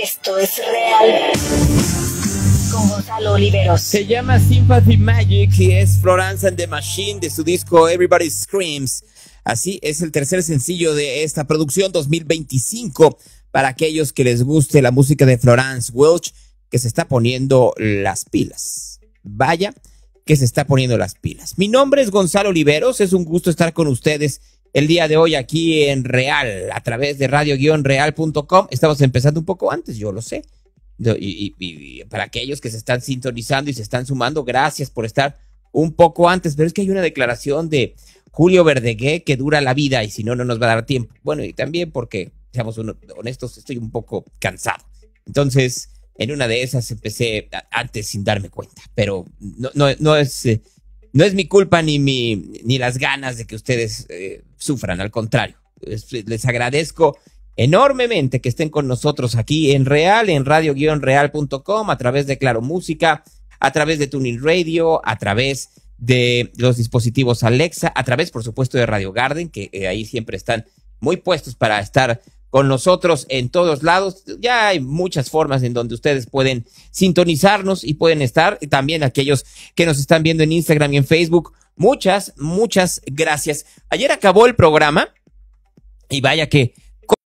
Esto es real. Con Gonzalo Oliveros. Se llama Sympathy Magic y es Florence and the Machine de su disco Everybody Screams. Así es el tercer sencillo de esta producción 2025 para aquellos que les guste la música de Florence Welch, que se está poniendo las pilas. Vaya que se está poniendo las pilas. Mi nombre es Gonzalo Oliveros, es un gusto estar con ustedes el día de hoy aquí en Real, a través de radio-real.com. Estamos empezando un poco antes, yo lo sé. Y para aquellos que se están sintonizando y se están sumando, gracias por estar un poco antes. Pero es que hay una declaración de Julio Verdegué que dura la vida y si no, no nos va a dar tiempo. Bueno, y también porque, seamos honestos, estoy un poco cansado. Entonces, en una de esas empecé antes sin darme cuenta. Pero no es mi culpa ni las ganas de que ustedes sufran, al contrario. Les agradezco enormemente que estén con nosotros aquí en Real, en radio-real.com, a través de Claro Música, a través de Tuning Radio, a través de los dispositivos Alexa, a través, por supuesto, de Radio Garden, que ahí siempre están muy puestos para estar con nosotros en todos lados. Ya hay muchas formas en donde ustedes pueden sintonizarnos y pueden estar. Y también aquellos que nos están viendo en Instagram y en Facebook. Muchas gracias. Ayer acabó el programa y vaya que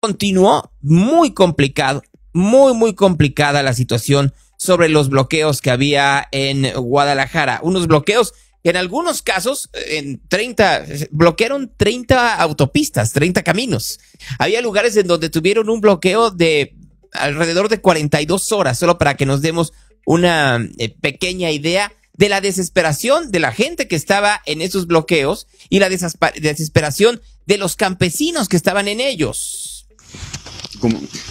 continuó muy complicado, muy complicada la situación sobre los bloqueos que había en Guadalajara. Unos bloqueos que en algunos casos bloquearon 30 autopistas, 30 caminos. Había lugares en donde tuvieron un bloqueo de alrededor de 42 horas, solo para que nos demos una pequeña idea de la desesperación de la gente que estaba en esos bloqueos y la desesperación de los campesinos que estaban en ellos.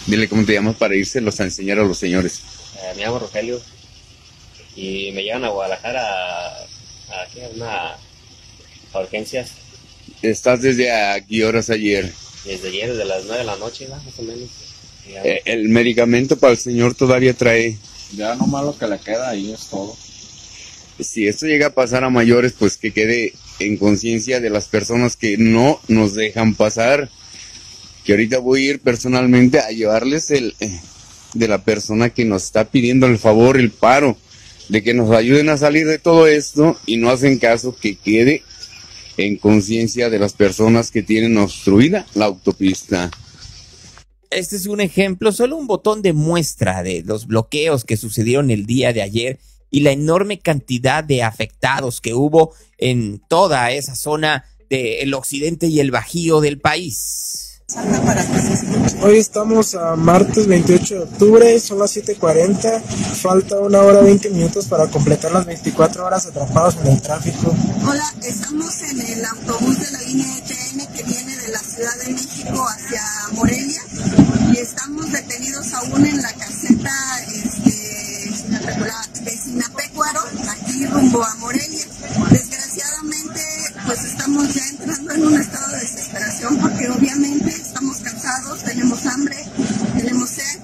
Dile cómo te llamas para irselos a enseñar a los señores. Me llamo Rogelio y me llevan a Guadalajara a urgencias. ¿Estás desde a qué horas ayer? Desde ayer, desde las 9 de la noche, ¿no? Más o menos. El medicamento para el señor todavía trae. Ya nomás lo que le queda ahí es todo. Si esto llega a pasar a mayores, pues que quede en conciencia de las personas que no nos dejan pasar. Que ahorita voy a ir personalmente a llevarles de la persona que nos está pidiendo el favor, el paro, de que nos ayuden a salir de todo esto y no hacen caso, que quede en conciencia de las personas que tienen obstruida la autopista. Este es un ejemplo, solo un botón de muestra de los bloqueos que sucedieron el día de ayer y la enorme cantidad de afectados que hubo en toda esa zona del occidente y el bajío del país. Hoy estamos a martes 28 de octubre, son las 7:40, falta 1 hora 20 minutos para completar las 24 horas atrapados en el tráfico. Hola, estamos en el autobús de la línea ETN que viene de la Ciudad de México hacia Morelia y estamos detenidos aún en la caseta de Sinapecuaro, aquí rumbo a Morelia. Desgraciadamente, pues estamos ya entrando en un estado de desesperación porque obviamente estamos cansados, tenemos hambre, tenemos sed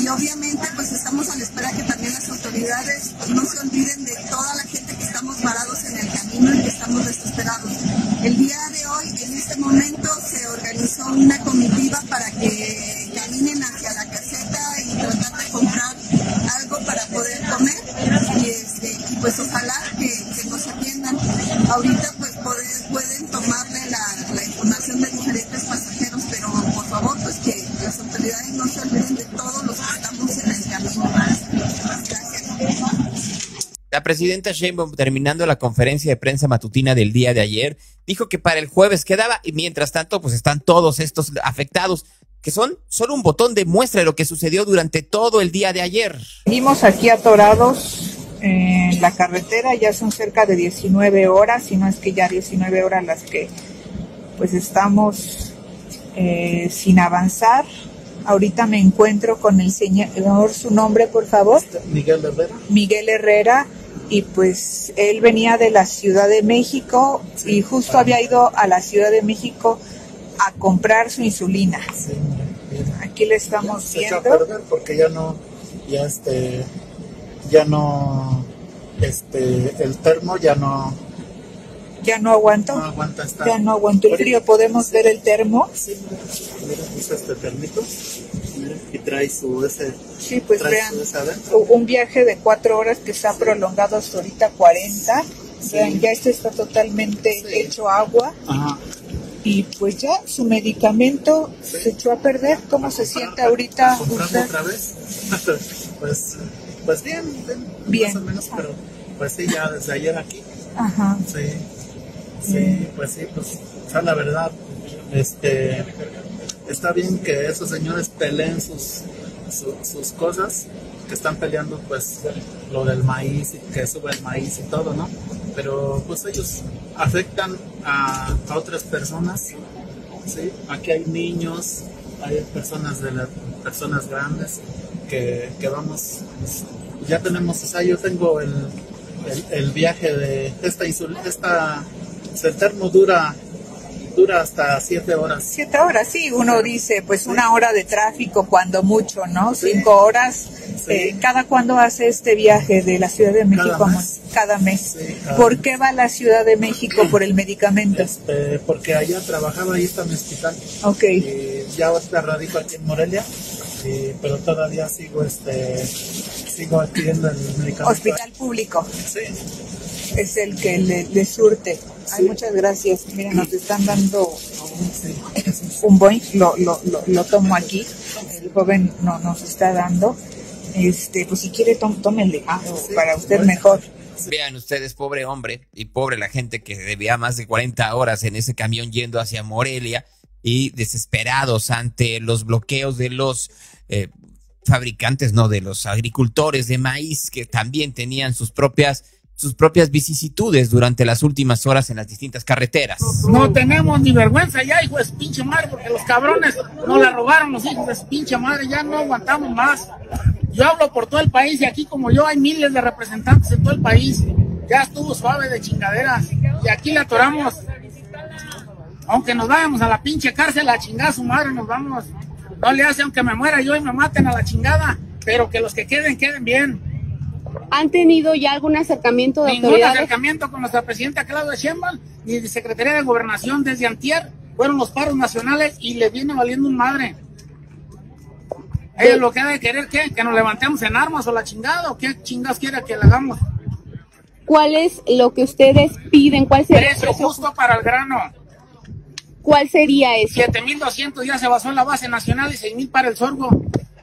y obviamente pues estamos a la espera que también las autoridades no se olviden de toda la gente que estamos varados en el camino y que estamos desesperados. El día de hoy, en este momento, se organizó una comitiva para que caminen hacia la caseta y tratar de comprar algo para poder comer y pues ojalá que nos atiendan. Ahorita pues pueden tomarle la información de diferentes pasajeros, pero por favor pues que las autoridades no se olviden de todos los que estamos en el camino. Gracias. La presidenta Sheinbaum, terminando la conferencia de prensa matutina del día de ayer, dijo que para el jueves quedaba y mientras tanto pues están todos estos afectados, que son solo un botón de muestra de lo que sucedió durante todo el día de ayer. Seguimos aquí atorados en la carretera, ya son cerca de 19 horas, si no es que ya 19 horas las que pues estamos sin avanzar. Ahorita me encuentro con el señor, su nombre por favor. Miguel Herrera. Miguel Herrera, y pues él venía de la Ciudad de México y justo había ido a la Ciudad de México a comprar su insulina. Sí, aquí le estamos viendo. Se echó a perder porque ya ya no, el termo ya no aguantó. no aguanta esta. Ya no aguantó el frío. ¿Podemos ver el termo? Sí, mira, usa este termito, mira, y trae su Sí, pues trae vean, su ese adentro. un viaje de 4 horas que se ha prolongado hasta ahorita 40. Sí. Vean, ya está totalmente hecho agua. Ajá. Y pues ya su medicamento se echó a perder. ¿Cómo se siente ahorita usted? ¿Otra vez? pues bien, más o menos, pero pues sí, ya desde ayer aquí. Ajá. Sí, pues o sea, la verdad, está bien que esos señores peleen sus cosas, que están peleando pues lo del maíz y que sube el maíz y todo, ¿no? Pero pues ellos afectan a otras personas, ¿sí? Aquí hay niños, hay personas personas grandes que vamos, ya tenemos, o sea, yo tengo el viaje de el termo dura hasta 7 horas. 7 horas, sí, uno dice, pues 1 hora de tráfico cuando mucho, ¿no? 5 horas. Sí. ¿Cada cuándo hace este viaje de la Ciudad de México? Cada mes. Sí, ¿Por qué va a la Ciudad de México? ¿Por el medicamento? Porque allá trabajaba, ahí está mi hospital. Ok. Y ya ahorita radico aquí en Morelia, pero todavía sigo adquiriendo el medicamento. Hospital público. Sí. Es el que le surte. Sí. Ay, muchas gracias. Miren, nos están dando un boing, lo tomo aquí. El joven nos está dando. Pues si quiere, tómenle. Para usted mejor. Vean ustedes, pobre hombre y pobre la gente que debía más de 40 horas en ese camión yendo hacia Morelia y desesperados ante los bloqueos de los fabricantes, no, de los agricultores de maíz que también tenían sus propias vicisitudes durante las últimas horas en las distintas carreteras. No tenemos ni vergüenza ya, hijo de su pinche madre, porque los cabrones nos la robaron, los hijos de su pinche madre, ya no aguantamos más. Yo hablo por todo el país y aquí como yo hay miles de representantes en todo el país. Ya estuvo suave de chingaderas y aquí la atoramos. Aunque nos vayamos a la pinche cárcel, a chingar a su madre nos vamos. No le hace aunque me muera yo y me maten a la chingada, pero que los que queden bien. ¿Han tenido ya algún acercamiento de autoridades? Ningún acercamiento con nuestra presidenta Claudia Sheinbaum, ni de Secretaría de Gobernación desde antier. Fueron los paros nacionales y le viene valiendo un madre. Ella lo que ha de querer, ¿qué? Que nos levantemos en armas o la chingada, o qué chingados quiera que le hagamos. ¿Cuál es lo que ustedes piden? ¿Cuál sería precio justo para el grano? ¿Cuál sería eso? 7,200 ya se basó en la base nacional y 6,000 para el sorgo.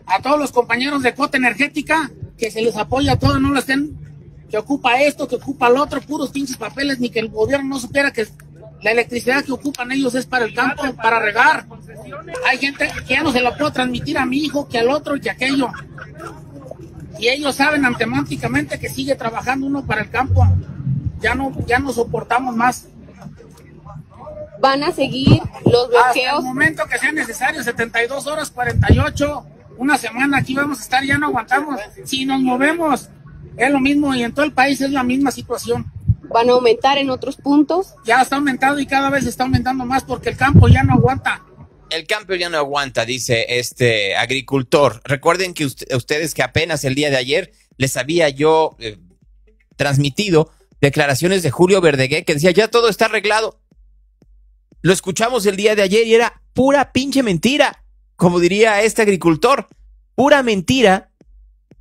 A todos los compañeros de cuota energética, que se les apoya todo, no lo estén, que ocupa esto, que ocupa lo otro, puros pinches papeles, ni que el gobierno no supiera que la electricidad que ocupan ellos es para el campo, para regar. Hay gente que ya no se la puedo transmitir a mi hijo, que al otro y que aquello. Y ellos saben antemánticamente que sigue trabajando uno para el campo. Ya no soportamos más. ¿Van a seguir los bloqueos? Hasta el momento que sea necesario, 72 horas, 48, una semana aquí vamos a estar, ya no aguantamos. Si nos movemos, es lo mismo y en todo el país es la misma situación. ¿Van a aumentar en otros puntos? Ya está aumentado y cada vez está aumentando más porque el campo ya no aguanta. El campo ya no aguanta, dice este agricultor. Recuerden que ustedes que apenas el día de ayer les había yo transmitido declaraciones de Julio Verdeguer que decía ya todo está arreglado. Lo escuchamos el día de ayer y era pura pinche mentira, como diría este agricultor, pura mentira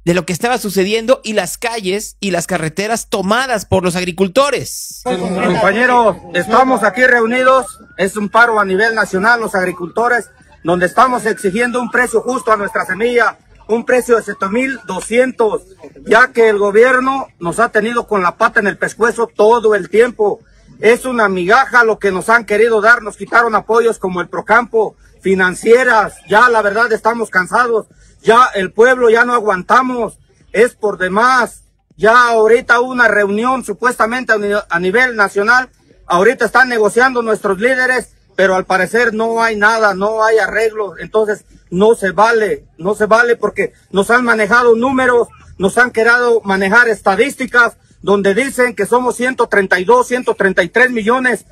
de lo que estaba sucediendo y las calles y las carreteras tomadas por los agricultores. Compañeros, estamos aquí reunidos, es un paro a nivel nacional, los agricultores, donde estamos exigiendo un precio justo a nuestra semilla, un precio de 7,200, ya que el gobierno nos ha tenido con la pata en el pescuezo todo el tiempo. Es una migaja lo que nos han querido dar, nos quitaron apoyos como el Procampo, financieras, ya la verdad estamos cansados, ya el pueblo ya no aguantamos, es por demás, ya ahorita hubo una reunión supuestamente a nivel nacional, ahorita están negociando nuestros líderes, pero al parecer no hay nada, no hay arreglos, entonces no se vale porque nos han manejado números, nos han querido manejar estadísticas, donde dicen que somos 132, 133 millones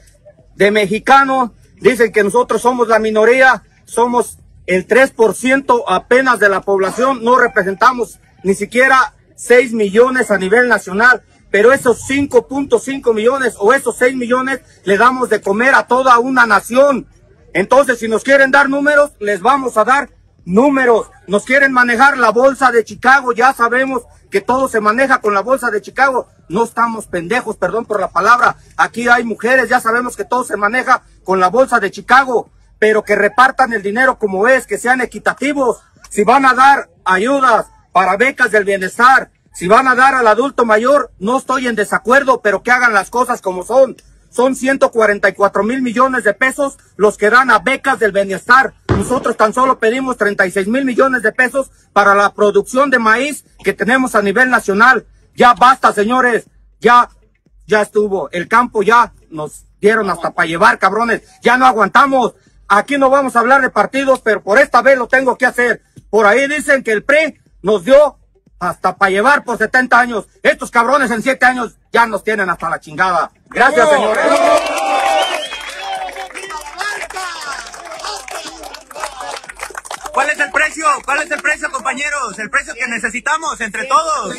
de mexicanos, dicen que nosotros somos la minoría, somos el 3% apenas de la población, no representamos ni siquiera 6 millones a nivel nacional, pero esos 5.5 millones o esos 6 millones le damos de comer a toda una nación. Entonces, si nos quieren dar números, les vamos a dar números. Nos quieren manejar la bolsa de Chicago, ya sabemos que todo se maneja con la bolsa de Chicago. No estamos pendejos, perdón por la palabra. Aquí hay mujeres, ya sabemos que todo se maneja con la bolsa de Chicago, pero que repartan el dinero como es, que sean equitativos. Si van a dar ayudas para becas del bienestar, si van a dar al adulto mayor, no estoy en desacuerdo, pero que hagan las cosas como son. Son 144,000 millones de pesos los que dan a becas del bienestar. Nosotros tan solo pedimos 36,000 millones de pesos para la producción de maíz que tenemos a nivel nacional. Ya basta, señores, ya estuvo. El campo ya nos dieron hasta para llevar, cabrones. Ya no aguantamos. Aquí no vamos a hablar de partidos, pero por esta vez lo tengo que hacer. Por ahí dicen que el PRI nos dio hasta para llevar por 70 años. Estos cabrones en 7 años ya nos tienen hasta la chingada. Gracias, señores. ¿Cuál es el precio? ¿Cuál es el precio, compañeros? El precio que necesitamos entre todos.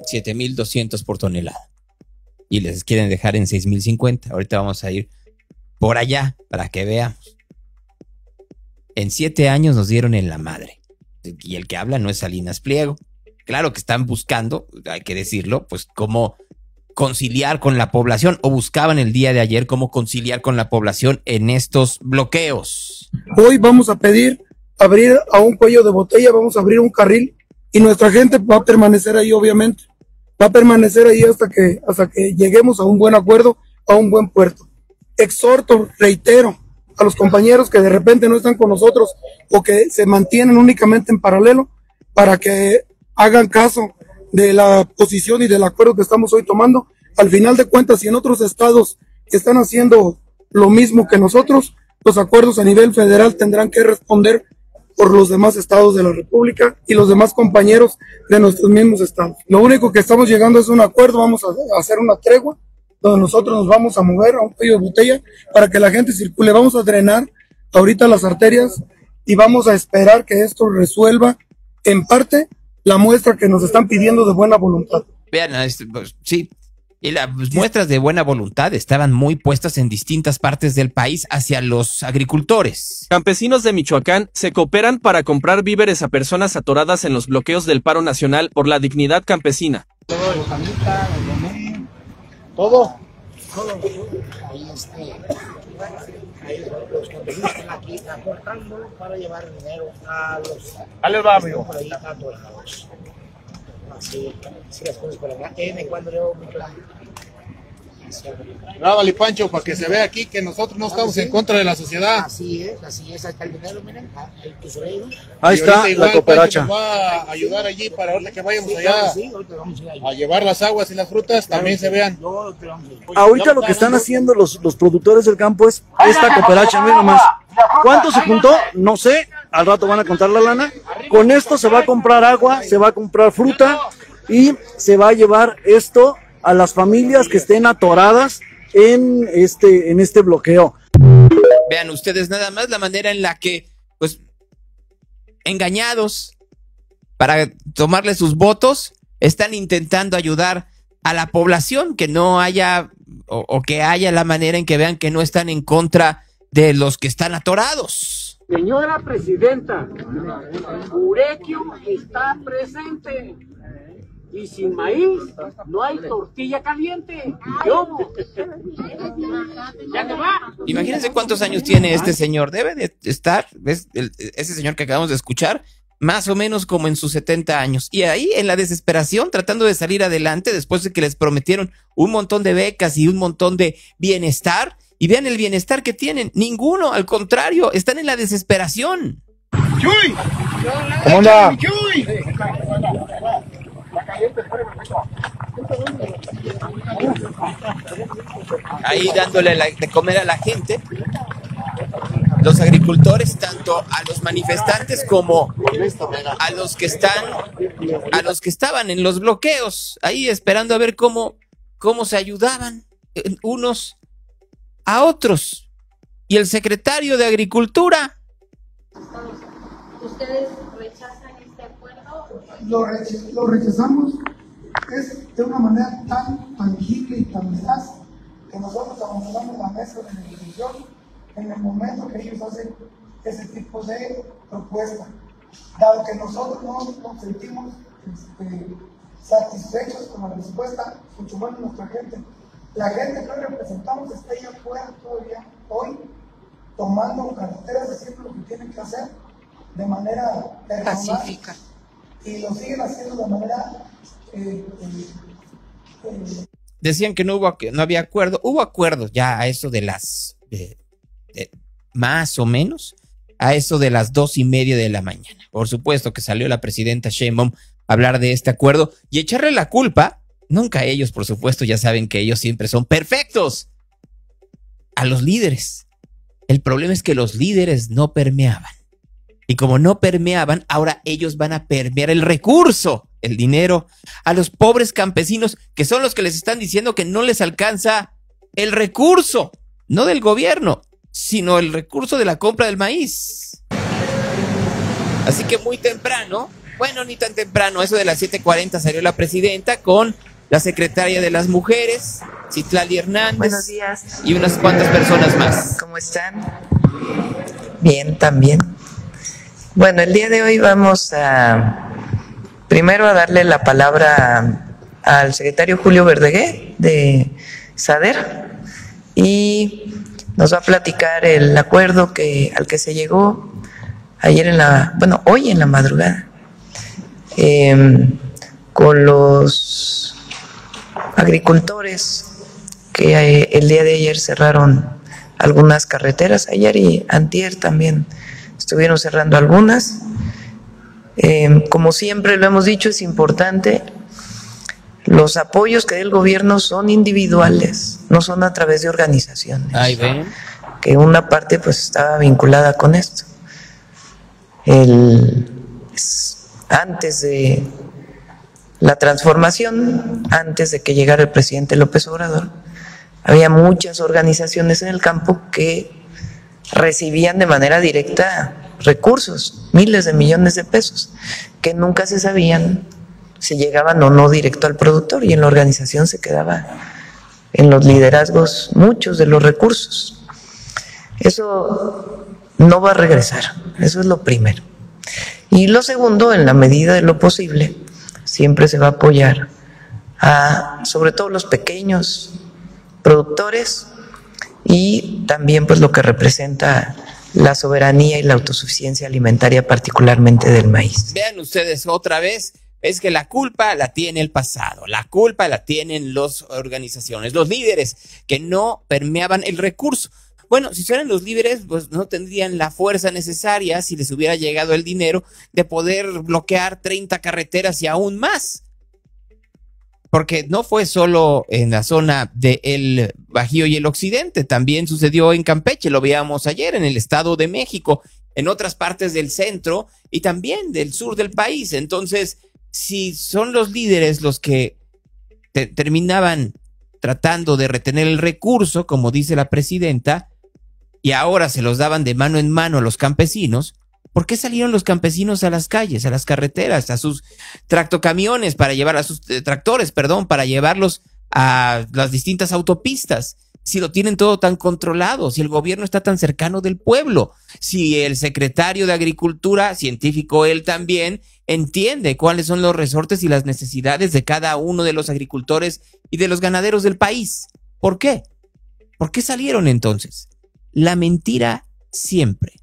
7,200 por tonelada. Y les quieren dejar en 6,050. Ahorita vamos a ir por allá para que veamos. En 7 años nos dieron en la madre. Y el que habla no es Salinas Pliego. Claro que están buscando, hay que decirlo, pues cómo conciliar con la población, o buscaban el día de ayer cómo conciliar con la población en estos bloqueos. Hoy vamos a pedir abrir a un cuello de botella, vamos a abrir un carril y nuestra gente va a permanecer ahí, obviamente. Va a permanecer ahí hasta que lleguemos a un buen acuerdo, a un buen puerto. Exhorto, reitero, a los compañeros que de repente no están con nosotros o que se mantienen únicamente en paralelo para que hagan caso de la posición y del acuerdo que estamos hoy tomando. Al final de cuentas, si en otros estados están haciendo lo mismo que nosotros, los acuerdos a nivel federal tendrán que responder por los demás estados de la República y los demás compañeros de nuestros mismos estados. Lo único que estamos llegando es un acuerdo, vamos a hacer una tregua, donde nosotros nos vamos a mover a un cuello de botella para que la gente circule. Vamos a drenar ahorita las arterias y vamos a esperar que esto resuelva en parte la muestra que nos están pidiendo de buena voluntad. Vean, sí, y las muestras de buena voluntad estaban muy puestas en distintas partes del país hacia los agricultores. Campesinos de Michoacán se cooperan para comprar víveres a personas atoradas en los bloqueos del paro nacional por la dignidad campesina. Todo. Ahí los campesinos están aquí aportando para llevar dinero a los... al barrio. Por ahí atorados. Así las cosas por acá. Cuando yo mi plan. Grábale, Pancho, para que se vea aquí que nosotros no estamos en contra de la sociedad. Así es, ahí está el dinero, miren, el tesorero. Ahí está la cooperacha. Pancho nos va a ayudar allí para ahorita que vayamos allá a llevar las aguas y las frutas, también se vean. Ahorita lo que están haciendo los productores del campo es esta cooperacha, miren nomás. ¿Cuánto se juntó? No sé, al rato van a contar la lana. Con esto se va a comprar agua, se va a comprar fruta y se va a llevar esto a las familias que estén atoradas en este bloqueo. Vean ustedes nada más la manera en la que, pues, engañados para tomarle sus votos, están intentando ayudar a la población, que no haya, o que haya la manera en que vean que no están en contra de los que están atorados. Señora presidenta, Urequio está presente. Y sin maíz no hay tortilla caliente. Ya te va. Imagínense cuántos años tiene este señor. Debe de estar, ¿ves? Ese señor que acabamos de escuchar, más o menos como en sus 70 años. Y ahí, en la desesperación, tratando de salir adelante después de que les prometieron un montón de becas y un montón de bienestar. Y vean el bienestar que tienen. Ninguno, al contrario, están en la desesperación. ¡Chuy! ¿Cómo anda? ¡Chuy! Ahí dándole de comer a la gente, los agricultores, tanto a los manifestantes como a los que estaban en los bloqueos, ahí esperando a ver cómo se ayudaban unos a otros. ¿Y el secretario de Agricultura? ¿Ustedes rechazan este acuerdo? Lo rechazamos, es de una manera tan tangible y tan veraz que nosotros abandonamos la mesa de negociación en el momento que ellos hacen ese tipo de propuesta. Dado que nosotros no nos sentimos satisfechos con la respuesta, mucho menos nuestra gente. La gente que hoy representamos está allá afuera todavía hoy, tomando carreteras, haciendo lo que tienen que hacer de manera personal, pacífica, y lo siguen haciendo de manera decían que no había acuerdo. Hubo acuerdos ya a eso de las más o menos a eso de las 2:30 de la mañana. Por supuesto que salió la presidenta Sheinbaum a hablar de este acuerdo y echarle la culpa, nunca a ellos, por supuesto, ya saben que ellos siempre son perfectos, a los líderes. El problema es que los líderes no permeaban. Y como no permeaban, ahora ellos van a permear el recurso, el dinero, a los pobres campesinos, que son los que les están diciendo que no les alcanza el recurso, no del gobierno, sino el recurso de la compra del maíz. Así que muy temprano, bueno, ni tan temprano, eso de las 7:40 salió la presidenta con la secretaria de las mujeres, Citlali Hernández. Buenos días. Y unas cuantas personas más. ¿Cómo están? Bien, también. Bueno, el día de hoy vamos primero a darle la palabra al secretario Julio Verdegué de SADER y nos va a platicar el acuerdo al que se llegó hoy en la madrugada con los agricultores que el día de ayer cerraron algunas carreteras, ayer y antier también estuvieron cerrando algunas. Como siempre lo hemos dicho, es importante, los apoyos que da el gobierno son individuales, no son a través de organizaciones. Ahí ven. Que una parte pues estaba vinculada con esto. Antes de la transformación, antes de que llegara el presidente López Obrador, había muchas organizaciones en el campo que recibían de manera directa recursos, miles de millones de pesos, que nunca se sabían si llegaban o no directo al productor, y en la organización se quedaba en los liderazgos muchos de los recursos. Eso no va a regresar, eso es lo primero. Y lo segundo, en la medida de lo posible, siempre se va a apoyar sobre todo los pequeños productores y también pues lo que representa la soberanía y la autosuficiencia alimentaria, particularmente del maíz. Vean ustedes otra vez, es que la culpa la tiene el pasado, la culpa la tienen las organizaciones, los líderes que no permeaban el recurso. Bueno, si fueran los líderes, pues no tendrían la fuerza necesaria, si les hubiera llegado el dinero, de poder bloquear 30 carreteras y aún más. Porque no fue solo en la zona del Bajío y el Occidente, también sucedió en Campeche, lo veíamos ayer, en el Estado de México, en otras partes del centro y también del sur del país. Entonces, si son los líderes los que terminaban tratando de retener el recurso, como dice la presidenta, y ahora se los daban de mano en mano a los campesinos, ¿por qué salieron los campesinos a las calles, a las carreteras, a sus tractocamiones para llevar a sus tractores, para llevarlos a las distintas autopistas? Si lo tienen todo tan controlado, si el gobierno está tan cercano del pueblo, si el secretario de Agricultura, científico él también, entiende cuáles son los resortes y las necesidades de cada uno de los agricultores y de los ganaderos del país. ¿Por qué? ¿Por qué salieron entonces? La mentira siempre.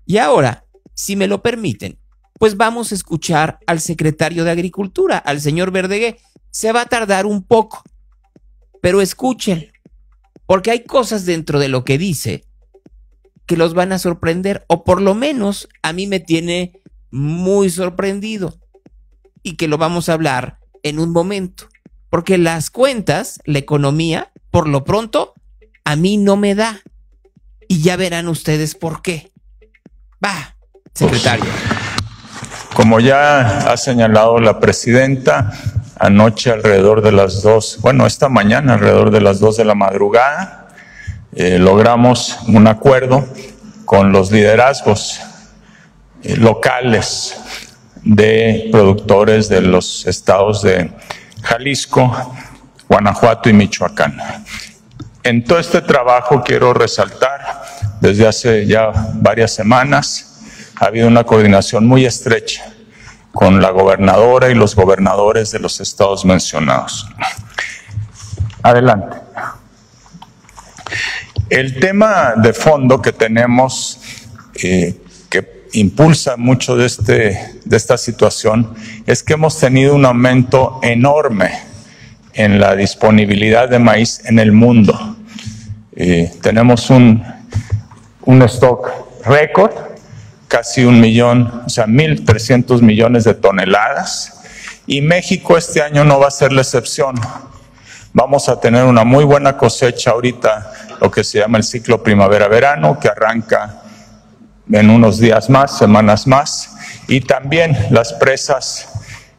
Y ahora, si me lo permiten, pues vamos a escuchar al secretario de Agricultura, al señor Verdegué. Se va a tardar un poco, pero escuchen, porque hay cosas dentro de lo que dice que los van a sorprender, o por lo menos a mí me tiene muy sorprendido, y que lo vamos a hablar en un momento, porque las cuentas, la economía, por lo pronto, a mí no me da, y ya verán ustedes por qué. Va, secretario. Como ya ha señalado la presidenta, anoche alrededor de las 2, esta mañana alrededor de las 2 de la madrugada, logramos un acuerdo con los liderazgos locales de productores de los estados de Jalisco, Guanajuato y Michoacán. En todo este trabajo quiero resaltar, desde hace ya varias semanas ha habido una coordinación muy estrecha con la gobernadora y los gobernadores de los estados mencionados. Adelante. El tema de fondo que tenemos, que impulsa mucho de esta situación, es que hemos tenido un aumento enorme en la disponibilidad de maíz en el mundo. Tenemos un stock récord, casi 1.300.000 millones de toneladas, y México este año no va a ser la excepción. Vamos a tener una muy buena cosecha ahorita, lo que se llama el ciclo primavera-verano, que arranca en unos días más, semanas más, y también las presas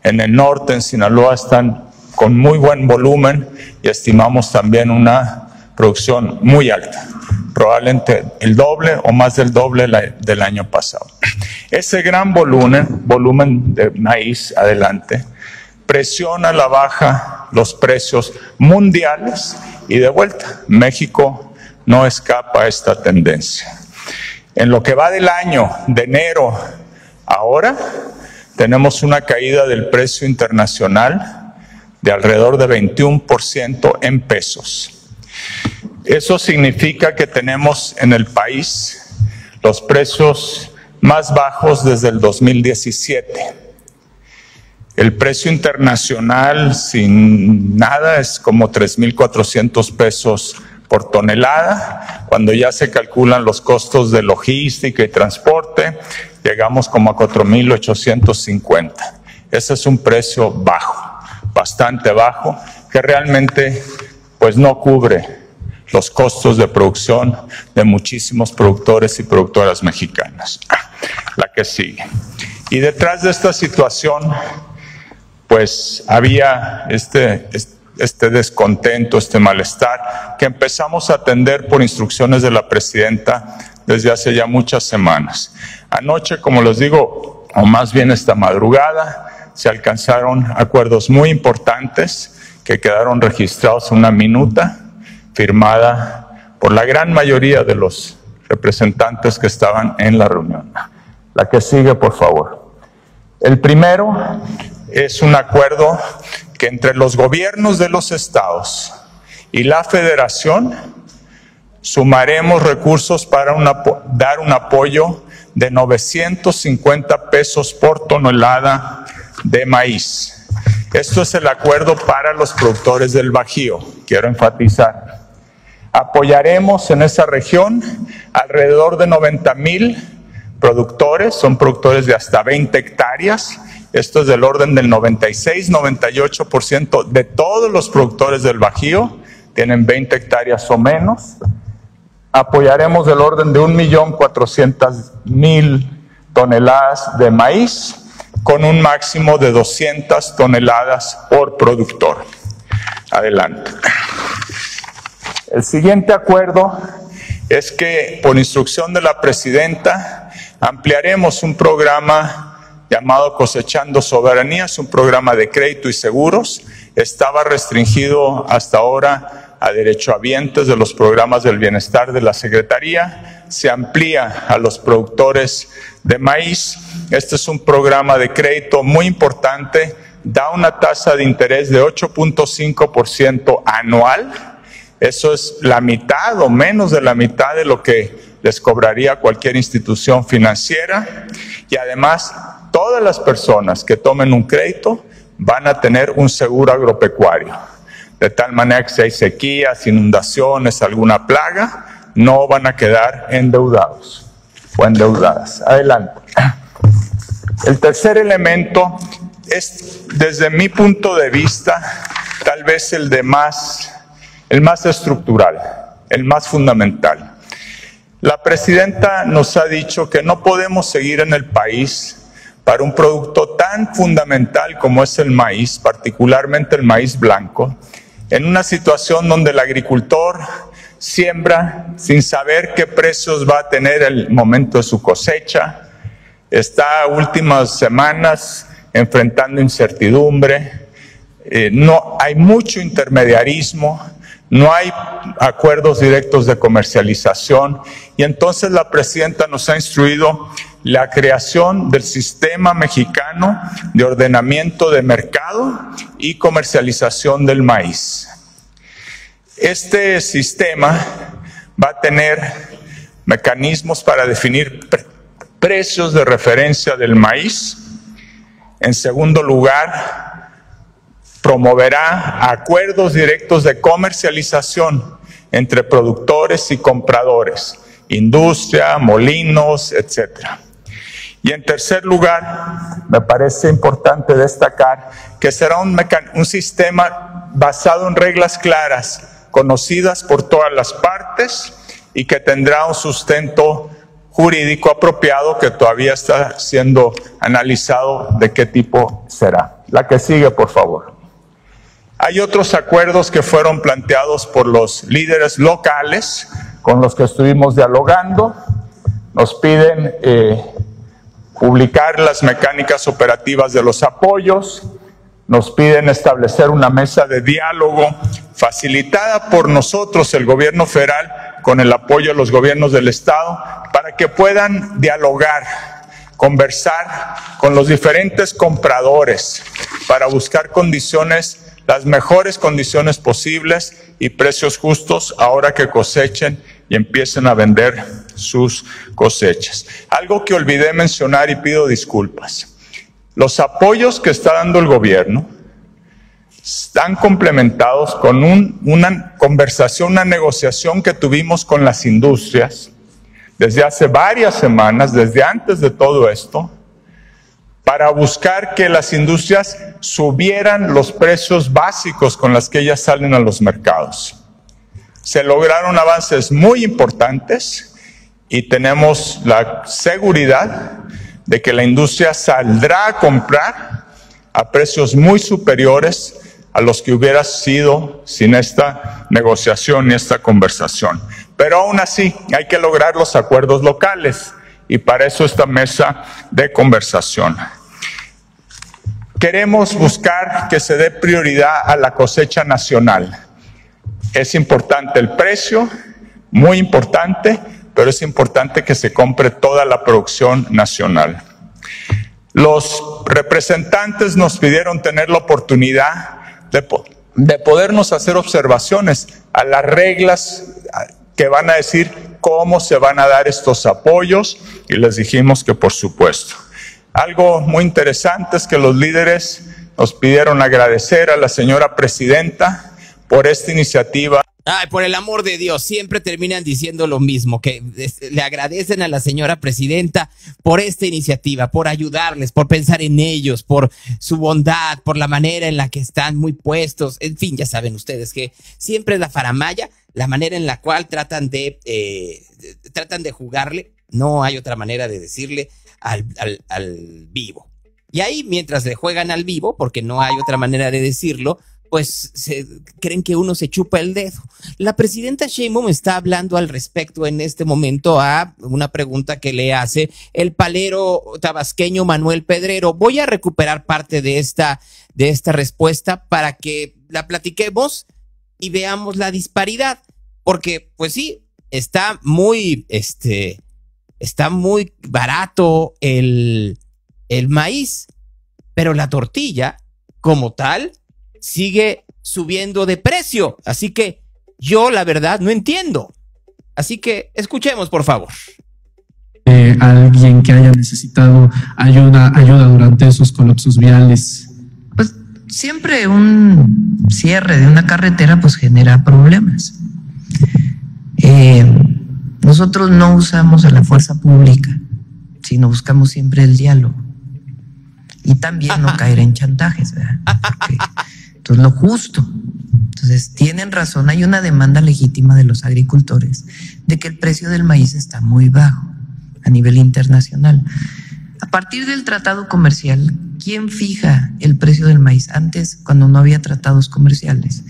en el norte, en Sinaloa, están con muy buen volumen y estimamos también una producción muy alta, probablemente el doble o más del doble del año pasado. Ese gran volumen de maíz adelante presiona a la baja los precios mundiales y de vuelta, México no escapa a esta tendencia. En lo que va del año, de enero a ahora, tenemos una caída del precio internacional de alrededor de 21% en pesos. Eso significa que tenemos en el país los precios más bajos desde el 2017. El precio internacional sin nada es como 3,400 pesos por tonelada. Cuando ya se calculan los costos de logística y transporte, llegamos como a 4,850. Ese es un precio bajo, bastante bajo, que realmente pues no cubre los costos de producción de muchísimos productores y productoras mexicanas. La que sigue. Y detrás de esta situación, pues había este descontento, este malestar, que empezamos a atender por instrucciones de la presidenta desde hace ya muchas semanas. Anoche, como les digo, o más bien esta madrugada, se alcanzaron acuerdos muy importantes que quedaron registrados en una minuta firmada por la gran mayoría de los representantes que estaban en la reunión. La que sigue, por favor. El primero es un acuerdo que entre los gobiernos de los estados y la federación sumaremos recursos para dar un apoyo de 950 pesos por tonelada de maíz. Esto es el acuerdo para los productores del Bajío, quiero enfatizar. Apoyaremos en esa región alrededor de 90,000 productores, son productores de hasta 20 hectáreas. Esto es del orden del 96-98% de todos los productores del Bajío, tienen 20 hectáreas o menos. Apoyaremos del orden de 1,400,000 toneladas de maíz, con un máximo de 200 toneladas por productor. Adelante. El siguiente acuerdo es que, por instrucción de la presidenta, ampliaremos un programa llamado Cosechando Soberanía, es un programa de crédito y seguros. Estaba restringido hasta ahora a derechohabientes de los programas del bienestar de la Secretaría. Se amplía a los productores de maíz. Este es un programa de crédito muy importante, da una tasa de interés de 8.5% anual. Eso es la mitad o menos de la mitad de lo que les cobraría cualquier institución financiera. Y además, todas las personas que tomen un crédito van a tener un seguro agropecuario. De tal manera que si hay sequías, inundaciones, alguna plaga, no van a quedar endeudados o endeudadas. Adelante. El tercer elemento es, desde mi punto de vista, tal vez el más estructural, el más fundamental. La presidenta nos ha dicho que no podemos seguir en el país para un producto tan fundamental como es el maíz, particularmente el maíz blanco, en una situación donde el agricultor siembra sin saber qué precios va a tener el momento de su cosecha, está últimas semanas enfrentando incertidumbre, no hay mucho intermediarismo, no hay acuerdos directos de comercialización, y entonces la presidenta nos ha instruido la creación del Sistema Mexicano de Ordenamiento de Mercado y Comercialización del Maíz. Este sistema va a tener mecanismos para definir precios de referencia del maíz. En segundo lugar, promoverá acuerdos directos de comercialización entre productores y compradores, industria, molinos, etcétera. Y en tercer lugar, me parece importante destacar que será un sistema basado en reglas claras, conocidas por todas las partes, y que tendrá un sustento jurídico apropiado que todavía está siendo analizado de qué tipo será. La que sigue, por favor. Hay otros acuerdos que fueron planteados por los líderes locales con los que estuvimos dialogando. Nos piden publicar las mecánicas operativas de los apoyos, nos piden establecer una mesa de diálogo facilitada por nosotros, el gobierno federal, con el apoyo de los gobiernos del estado, para que puedan dialogar, conversar con los diferentes compradores, para buscar condiciones, las mejores condiciones posibles y precios justos ahora que cosechen y empiecen a vender sus cosechas. Algo que olvidé mencionar y pido disculpas. Los apoyos que está dando el gobierno están complementados con una conversación, una negociación que tuvimos con las industrias desde hace varias semanas, desde antes de todo esto, para buscar que las industrias subieran los precios básicos con los que ellas salen a los mercados. Se lograron avances muy importantes y tenemos la seguridad de que la industria saldrá a comprar a precios muy superiores a los que hubiera sido sin esta negociación y esta conversación. Pero aún así hay que lograr los acuerdos locales y para eso esta mesa de conversación. Queremos buscar que se dé prioridad a la cosecha nacional. Es importante el precio, muy importante, pero es importante que se compre toda la producción nacional. Los representantes nos pidieron tener la oportunidad de podernos hacer observaciones a las reglas que van a decir cómo se van a dar estos apoyos, y les dijimos que por supuesto. Algo muy interesante es que los líderes nos pidieron agradecer a la señora presidenta por esta iniciativa. Ay, por el amor de Dios, siempre terminan diciendo lo mismo, que le agradecen a la señora presidenta por esta iniciativa, por ayudarles, por pensar en ellos, por su bondad, por la manera en la que están muy puestos. En fin, ya saben ustedes que siempre es la faramalla, la manera en la cual tratan de jugarle, no hay otra manera de decirle, al vivo. Y ahí, mientras le juegan al vivo, porque no hay otra manera de decirlo, pues creen que uno se chupa el dedo. La presidenta Sheinbaum está hablando al respecto en este momento a una pregunta que le hace el palero tabasqueño Manuel Pedrero. Voy a recuperar parte de esta respuesta para que la platiquemos y veamos la disparidad, porque pues sí, está muy barato el maíz, pero la tortilla como tal sigue subiendo de precio. Así que yo la verdad no entiendo. Así que escuchemos, por favor. Alguien que haya necesitado ayuda durante esos colapsos viales. Pues siempre un cierre de una carretera pues genera problemas. Nosotros no usamos a la fuerza pública, sino buscamos siempre el diálogo. Y también no caer en chantajes, ¿verdad? Porque, entonces, lo justo. Entonces, tienen razón, hay una demanda legítima de los agricultores de que el precio del maíz está muy bajo a nivel internacional. A partir del tratado comercial, ¿quién fija el precio del maíz? Antes, cuando no había tratados comerciales,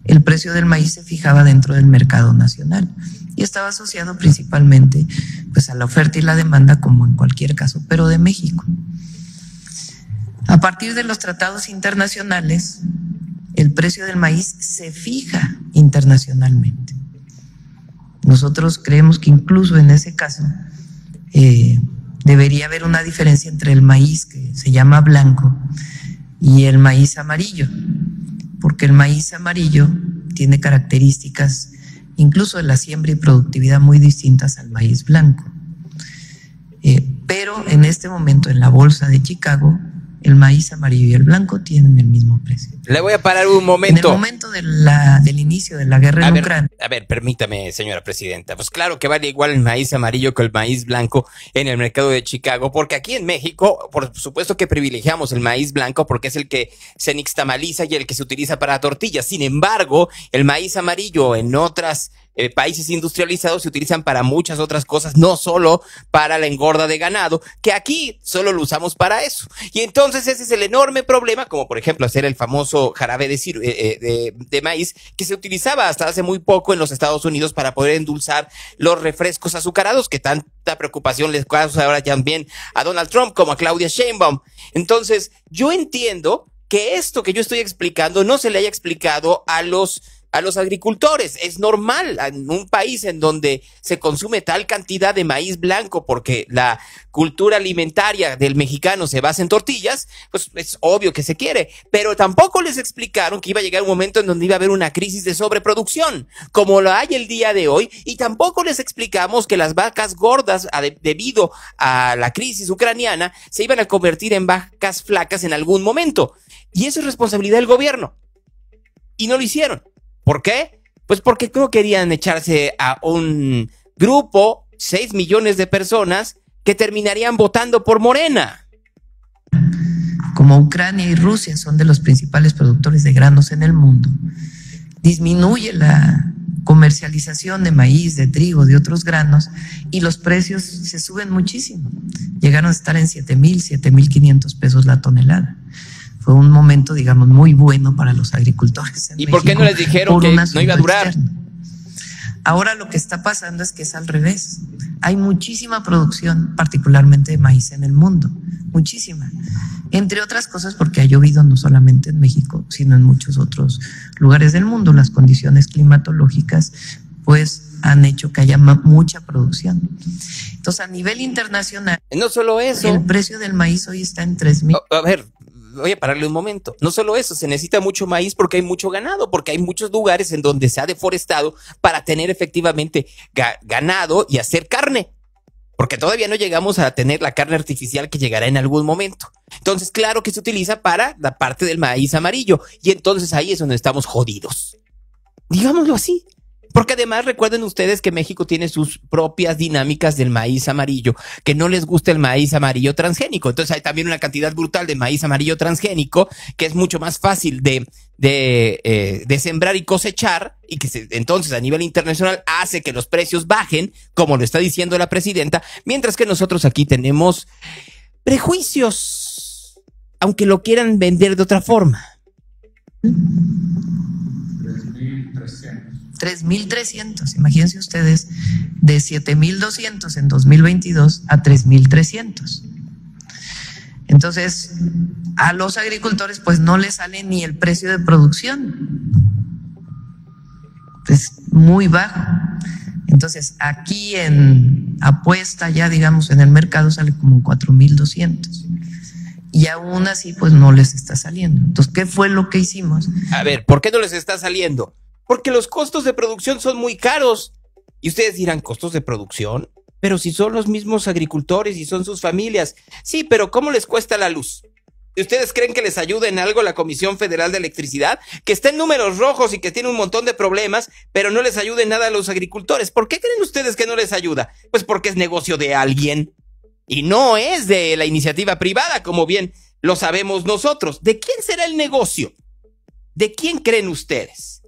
el precio del maíz se fijaba dentro del mercado nacional y estaba asociado principalmente pues a la oferta y la demanda, como en cualquier caso, pero de México. A partir de los tratados internacionales, el precio del maíz se fija internacionalmente. Nosotros creemos que incluso en ese caso debería haber una diferencia entre el maíz que se llama blanco y el maíz amarillo, porque el maíz amarillo tiene características incluso de la siembra y productividad muy distintas al maíz blanco. Pero en este momento en la bolsa de Chicago, el maíz amarillo y el blanco tienen el mismo precio. Le voy a parar un momento. En el momento del inicio de la guerra en Ucrania. A ver, permítame, señora presidenta. Pues claro que vale igual el maíz amarillo que el maíz blanco en el mercado de Chicago, porque aquí en México, por supuesto que privilegiamos el maíz blanco porque es el que se nixtamaliza y el que se utiliza para tortillas. Sin embargo, el maíz amarillo en otras países industrializados se utilizan para muchas otras cosas, no solo para la engorda de ganado, que aquí solo lo usamos para eso. Y entonces ese es el enorme problema, como por ejemplo hacer el famoso jarabe de maíz que se utilizaba hasta hace muy poco en los Estados Unidos para poder endulzar los refrescos azucarados, que tanta preocupación les causa ahora también a Donald Trump como a Claudia Sheinbaum. Entonces yo entiendo que esto que yo estoy explicando no se le haya explicado a los agricultores. Es normal en un país en donde se consume tal cantidad de maíz blanco porque la cultura alimentaria del mexicano se basa en tortillas, pues es obvio que se quiere, pero tampoco les explicaron que iba a llegar un momento en donde iba a haber una crisis de sobreproducción, como lo hay el día de hoy, y tampoco les explicamos que las vacas gordas, debido a la crisis ucraniana, se iban a convertir en vacas flacas en algún momento, y eso es responsabilidad del gobierno, y no lo hicieron. ¿Por qué? Pues porque no querían echarse a un grupo, 6 millones de personas, que terminarían votando por Morena. Como Ucrania y Rusia son de los principales productores de granos en el mundo, disminuye la comercialización de maíz, de trigo, de otros granos, y los precios se suben muchísimo. Llegaron a estar en 7,000, 7,500 pesos la tonelada. Fue un momento, digamos, muy bueno para los agricultores en ¿Y México. por qué no les dijeron que no iba a durar? Externa. Ahora lo que está pasando es que es al revés. Hay muchísima producción, particularmente de maíz en el mundo, muchísima. Entre otras cosas porque ha llovido no solamente en México, sino en muchos otros lugares del mundo. Las condiciones climatológicas, pues, han hecho que haya mucha producción. Entonces, a nivel internacional, no solo eso, el precio del maíz hoy está en 3,000. A ver, voy a pararle un momento. No solo eso, se necesita mucho maíz porque hay mucho ganado, porque hay muchos lugares en donde se ha deforestado para tener efectivamente ganado y hacer carne. Porque todavía no llegamos a tener la carne artificial que llegará en algún momento. Entonces, claro que se utiliza para la parte del maíz amarillo. Y entonces ahí es donde estamos jodidos. Digámoslo así. Porque además recuerden ustedes que México tiene sus propias dinámicas del maíz amarillo, que no les gusta el maíz amarillo transgénico. Entonces hay también una cantidad brutal de maíz amarillo transgénico que es mucho más fácil de sembrar y cosechar, y que entonces a nivel internacional hace que los precios bajen, como lo está diciendo la presidenta, mientras que nosotros aquí tenemos prejuicios, aunque lo quieran vender de otra forma. 3,300, imagínense ustedes, de 7,200 en 2022 a 3,300. Entonces, a los agricultores pues no les sale ni el precio de producción. Es muy bajo. Entonces, aquí en apuesta ya, digamos, en el mercado sale como 4,200. Y aún así pues no les está saliendo. Entonces, ¿qué fue lo que hicimos? A ver, ¿por qué no les está saliendo? Porque los costos de producción son muy caros. Y ustedes dirán, ¿costos de producción? Pero si son los mismos agricultores y son sus familias. Sí, pero ¿cómo les cuesta la luz? ¿Y ustedes creen que les ayuda en algo la Comisión Federal de Electricidad? Que está en números rojos y que tiene un montón de problemas, pero no les ayuda en nada a los agricultores. ¿Por qué creen ustedes que no les ayuda? Pues porque es negocio de alguien. Y no es de la iniciativa privada, como bien lo sabemos nosotros. ¿De quién será el negocio? ¿De quién creen ustedes?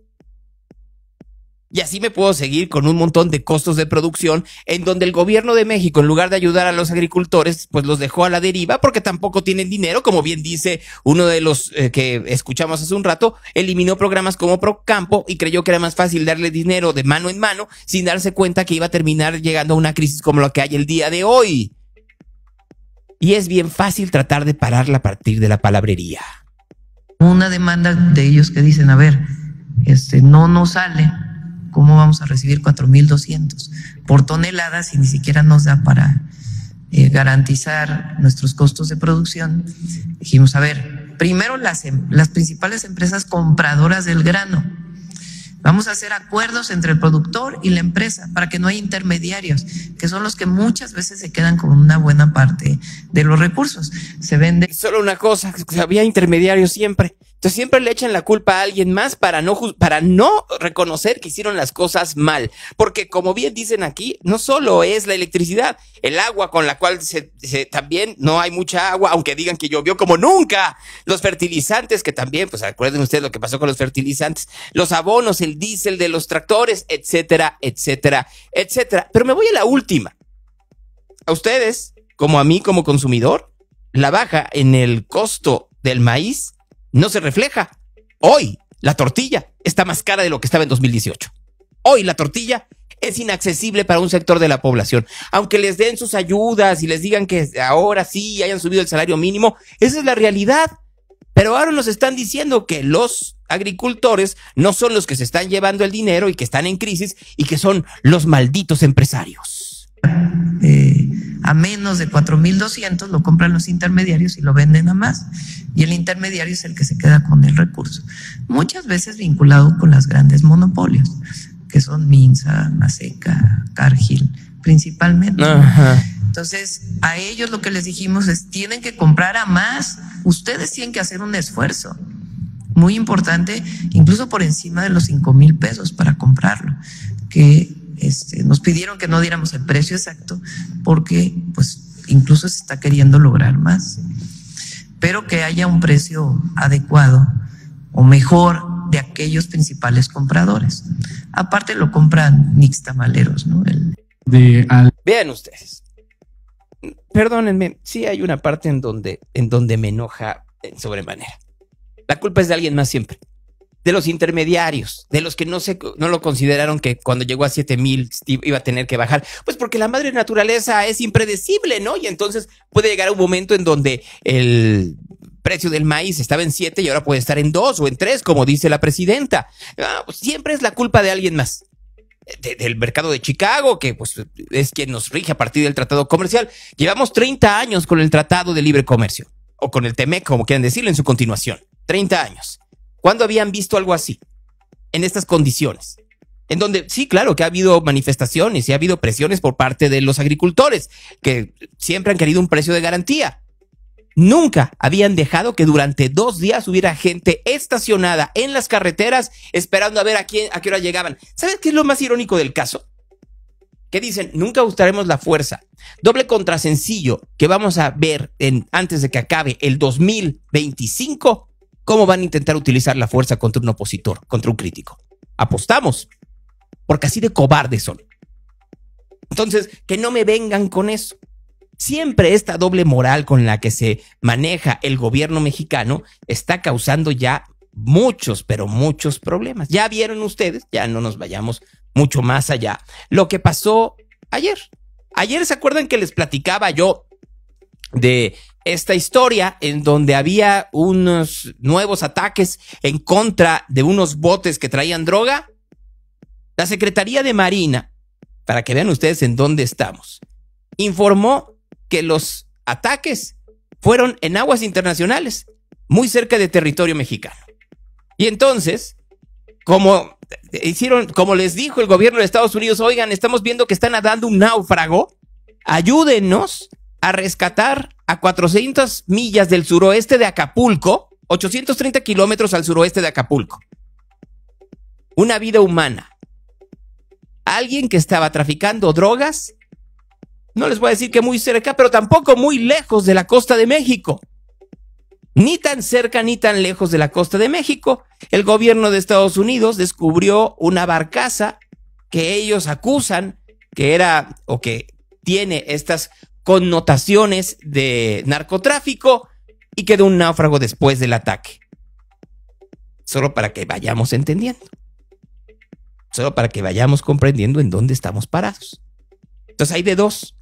Y así me puedo seguir con un montón de costos de producción en donde el gobierno de México, en lugar de ayudar a los agricultores, pues los dejó a la deriva porque tampoco tienen dinero. Como bien dice uno de los que escuchamos hace un rato, eliminó programas como Procampo y creyó que era más fácil darle dinero de mano en mano sin darse cuenta que iba a terminar llegando a una crisis como la que hay el día de hoy. Y es bien fácil tratar de pararla a partir de la palabrería. Una demanda de ellos que dicen, a ver, no sale. ¿Cómo vamos a recibir 4,200 por tonelada si ni siquiera nos da para garantizar nuestros costos de producción? Dijimos, a ver, primero las principales empresas compradoras del grano. Vamos a hacer acuerdos entre el productor y la empresa para que no haya intermediarios, que son los que muchas veces se quedan con una buena parte de los recursos. Se vende. Solo una cosa, había intermediarios siempre. Entonces siempre le echan la culpa a alguien más para no reconocer que hicieron las cosas mal. Porque como bien dicen aquí, no solo es la electricidad, el agua con la cual también no hay mucha agua, aunque digan que llovió como nunca. Los fertilizantes, que también, pues acuerden ustedes lo que pasó con los fertilizantes. Los abonos, el diésel de los tractores, etcétera, etcétera, etcétera. Pero me voy a la última. A ustedes, como a mí como consumidor, la baja en el costo del maíz no se refleja. Hoy la tortilla está más cara de lo que estaba en 2018. Hoy la tortilla es inaccesible para un sector de la población. Aunque les den sus ayudas y les digan que ahora sí hayan subido el salario mínimo, esa es la realidad. Pero ahora nos están diciendo que los agricultores no son los que se están llevando el dinero y que están en crisis y que son los malditos empresarios. A menos de 4,200 lo compran los intermediarios y lo venden a más. Y el intermediario es el que se queda con el recurso. Muchas veces vinculado con las grandes monopolios, que son Minsa, Maseca, Cargill, principalmente. Ajá. Entonces, a ellos lo que les dijimos es, tienen que comprar a más. Ustedes tienen que hacer un esfuerzo muy importante, incluso por encima de los 5,000 pesos para comprarlo, que nos pidieron que no diéramos el precio exacto porque pues incluso se está queriendo lograr más, pero que haya un precio adecuado o mejor de aquellos principales compradores. Aparte lo compran nixtamaleros, ¿no? Vean ustedes, perdónenme, sí hay una parte en donde me enoja en sobremanera. La culpa es de alguien más siempre. De los intermediarios, de los que no lo consideraron que cuando llegó a 7,000 iba a tener que bajar. Pues porque la madre naturaleza es impredecible, ¿no? Y entonces puede llegar un momento en donde el precio del maíz estaba en 7 y ahora puede estar en 2 o en 3, como dice la presidenta. Pues siempre es la culpa de alguien más. Del mercado de Chicago, que pues es quien nos rige a partir del tratado comercial. Llevamos 30 años con el tratado de libre comercio, o con el TEMEC, como quieran decirlo en su continuación. 30 años. ¿Cuándo habían visto algo así? En estas condiciones. En donde, sí, claro que ha habido manifestaciones y ha habido presiones por parte de los agricultores, que siempre han querido un precio de garantía. Nunca habían dejado que durante 2 días hubiera gente estacionada en las carreteras esperando a ver a qué hora llegaban. ¿Sabes qué es lo más irónico del caso? Que dicen, nunca usaremos la fuerza. Doble contrasencillo que vamos a ver antes de que acabe el 2025. ¿Cómo van a intentar utilizar la fuerza contra un opositor, contra un crítico? Apostamos, porque así de cobardes son. Entonces, que no me vengan con eso. Siempre esta doble moral con la que se maneja el gobierno mexicano está causando ya muchos, pero muchos problemas. Ya vieron ustedes, ya no nos vayamos mucho más allá, lo que pasó ayer. Ayer, ¿se acuerdan que les platicaba yo de esta historia en donde había unos nuevos ataques en contra de unos botes que traían droga? La Secretaría de Marina, para que vean ustedes en dónde estamos, informó que los ataques fueron en aguas internacionales, muy cerca de territorio mexicano. Y entonces, como les dijo el gobierno de Estados Unidos, oigan, estamos viendo que está nadando un náufrago, ayúdenos a rescatar a 400 millas del suroeste de Acapulco, 830 kilómetros al suroeste de Acapulco. Una vida humana. Alguien que estaba traficando drogas, no les voy a decir que muy cerca, pero tampoco muy lejos de la costa de México. Ni tan cerca ni tan lejos de la costa de México, el gobierno de Estados Unidos descubrió una barcaza que ellos acusan que era o que tiene estas connotaciones de narcotráfico y quedó un náufrago después del ataque. Solo para que vayamos entendiendo. Solo para que vayamos comprendiendo en dónde estamos parados. Entonces hay de dos.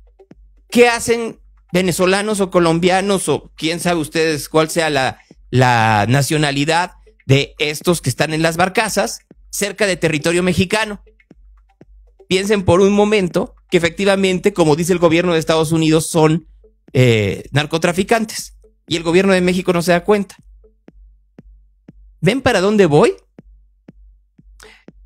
¿Qué hacen venezolanos o colombianos o quién sabe ustedes cuál sea la nacionalidad de estos que están en las barcazas cerca de territorio mexicano? Piensen por un momento que efectivamente, como dice el gobierno de Estados Unidos, son narcotraficantes y el gobierno de México no se da cuenta. ¿Ven para dónde voy?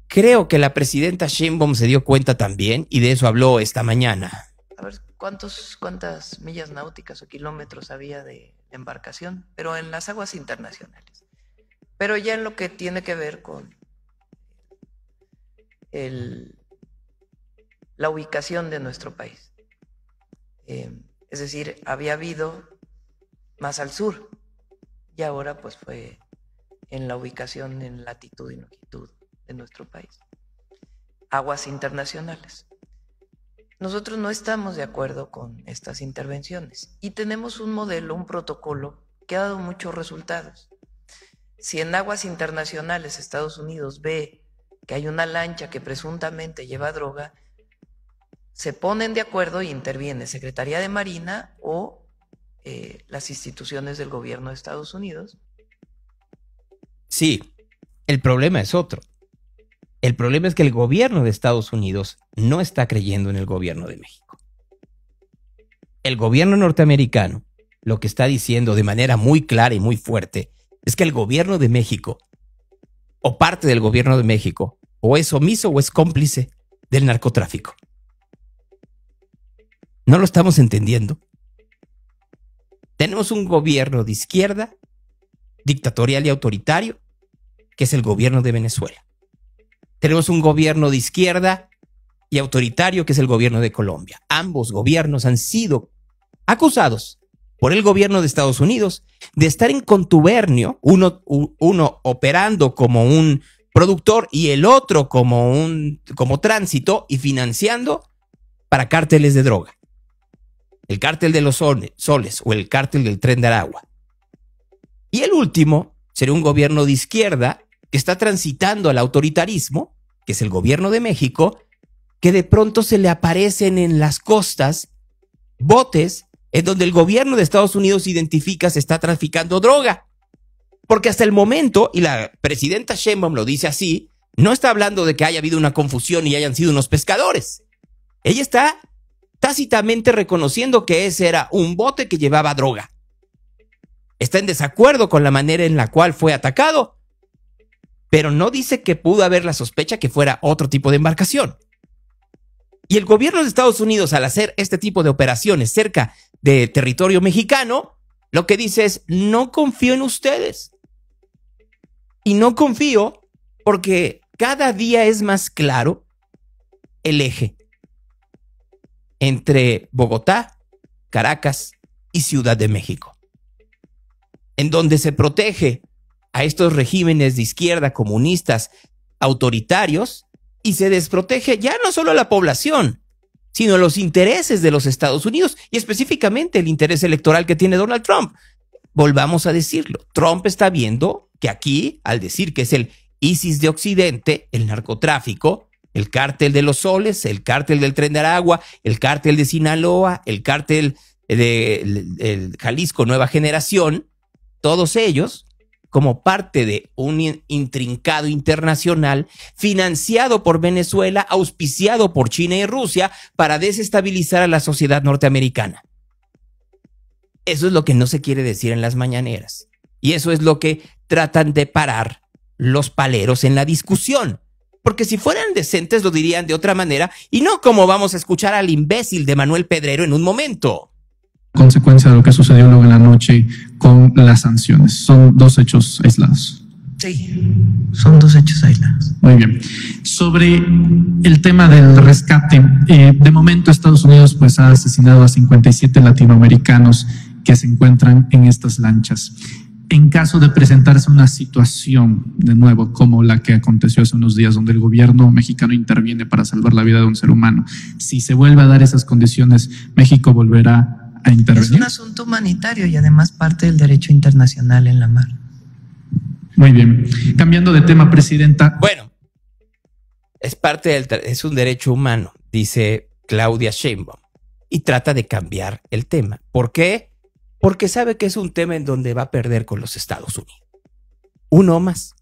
Creo que la presidenta Sheinbaum se dio cuenta también y de eso habló esta mañana. A ver, ¿cuántas millas náuticas o kilómetros había de embarcación? Pero en las aguas internacionales. Pero ya en lo que tiene que ver con la ubicación de nuestro país. Es decir, había habido más al sur y ahora pues fue en la ubicación en latitud y longitud de nuestro país. Aguas internacionales. Nosotros no estamos de acuerdo con estas intervenciones y tenemos un modelo, un protocolo que ha dado muchos resultados. Si en aguas internacionales Estados Unidos ve que hay una lancha que presuntamente lleva droga, se ponen de acuerdo y interviene Secretaría de Marina o las instituciones del gobierno de Estados Unidos. Sí, el problema es otro. El problema es que el gobierno de Estados Unidos no está creyendo en el gobierno de México. El gobierno norteamericano lo que está diciendo de manera muy clara y muy fuerte es que el gobierno de México, o parte del gobierno de México, o es omiso o es cómplice del narcotráfico. ¿No lo estamos entendiendo? Tenemos un gobierno de izquierda, dictatorial y autoritario, que es el gobierno de Venezuela. Tenemos un gobierno de izquierda y autoritario, que es el gobierno de Colombia. Ambos gobiernos han sido acusados por el gobierno de Estados Unidos de estar en contubernio, uno operando como un productor y el otro como tránsito y financiando para cárteles de droga. El cártel de los soles o el cártel del Tren de Aragua. Y el último sería un gobierno de izquierda que está transitando al autoritarismo, que es el gobierno de México, que de pronto se le aparecen en las costas botes en donde el gobierno de Estados Unidos identifica se está traficando droga. Porque hasta el momento, y la presidenta Sheinbaum lo dice así, no está hablando de que haya habido una confusión y hayan sido unos pescadores. Ella está tácitamente reconociendo que ese era un bote que llevaba droga. Está en desacuerdo con la manera en la cual fue atacado, pero no dice que pudo haber la sospecha que fuera otro tipo de embarcación. Y el gobierno de Estados Unidos, al hacer este tipo de operaciones cerca de territorio mexicano, lo que dice es: no confío en ustedes. Y no confío porque cada día es más claro el eje entre Bogotá, Caracas y Ciudad de México, en donde se protege a estos regímenes de izquierda, comunistas, autoritarios, y se desprotege ya no solo a la población, sino los intereses de los Estados Unidos y específicamente el interés electoral que tiene Donald Trump. Volvamos a decirlo, Trump está viendo que aquí, al decir que es el ISIS de Occidente, el narcotráfico, el cártel de los soles, el cártel del Tren de Aragua, el cártel de Sinaloa, el cártel de Jalisco Nueva Generación, todos ellos como parte de un intrincado internacional financiado por Venezuela, auspiciado por China y Rusia para desestabilizar a la sociedad norteamericana. Eso es lo que no se quiere decir en las mañaneras. Y eso es lo que tratan de parar los paleros en la discusión. Porque si fueran decentes lo dirían de otra manera y no como vamos a escuchar al imbécil de Manuel Pedrero en un momento. Consecuencia de lo que sucedió luego en la noche con las sanciones. Son dos hechos aislados. Sí, son dos hechos aislados. Muy bien. Sobre el tema del rescate, de momento Estados Unidos pues ha asesinado a 57 latinoamericanos que se encuentran en estas lanchas. en caso de presentarse una situación, de nuevo, como la que aconteció hace unos días, donde el gobierno mexicano interviene para salvar la vida de un ser humano, si se vuelve a dar esas condiciones, ¿México volverá a intervenir? Es un asunto humanitario y además parte del derecho internacional en la mar. Muy bien. Cambiando de tema, Presidenta. Bueno, es un derecho humano, dice Claudia Sheinbaum, y trata de cambiar el tema. ¿Por qué? Porque sabe que es un tema en donde va a perder con los Estados Unidos. Uno más.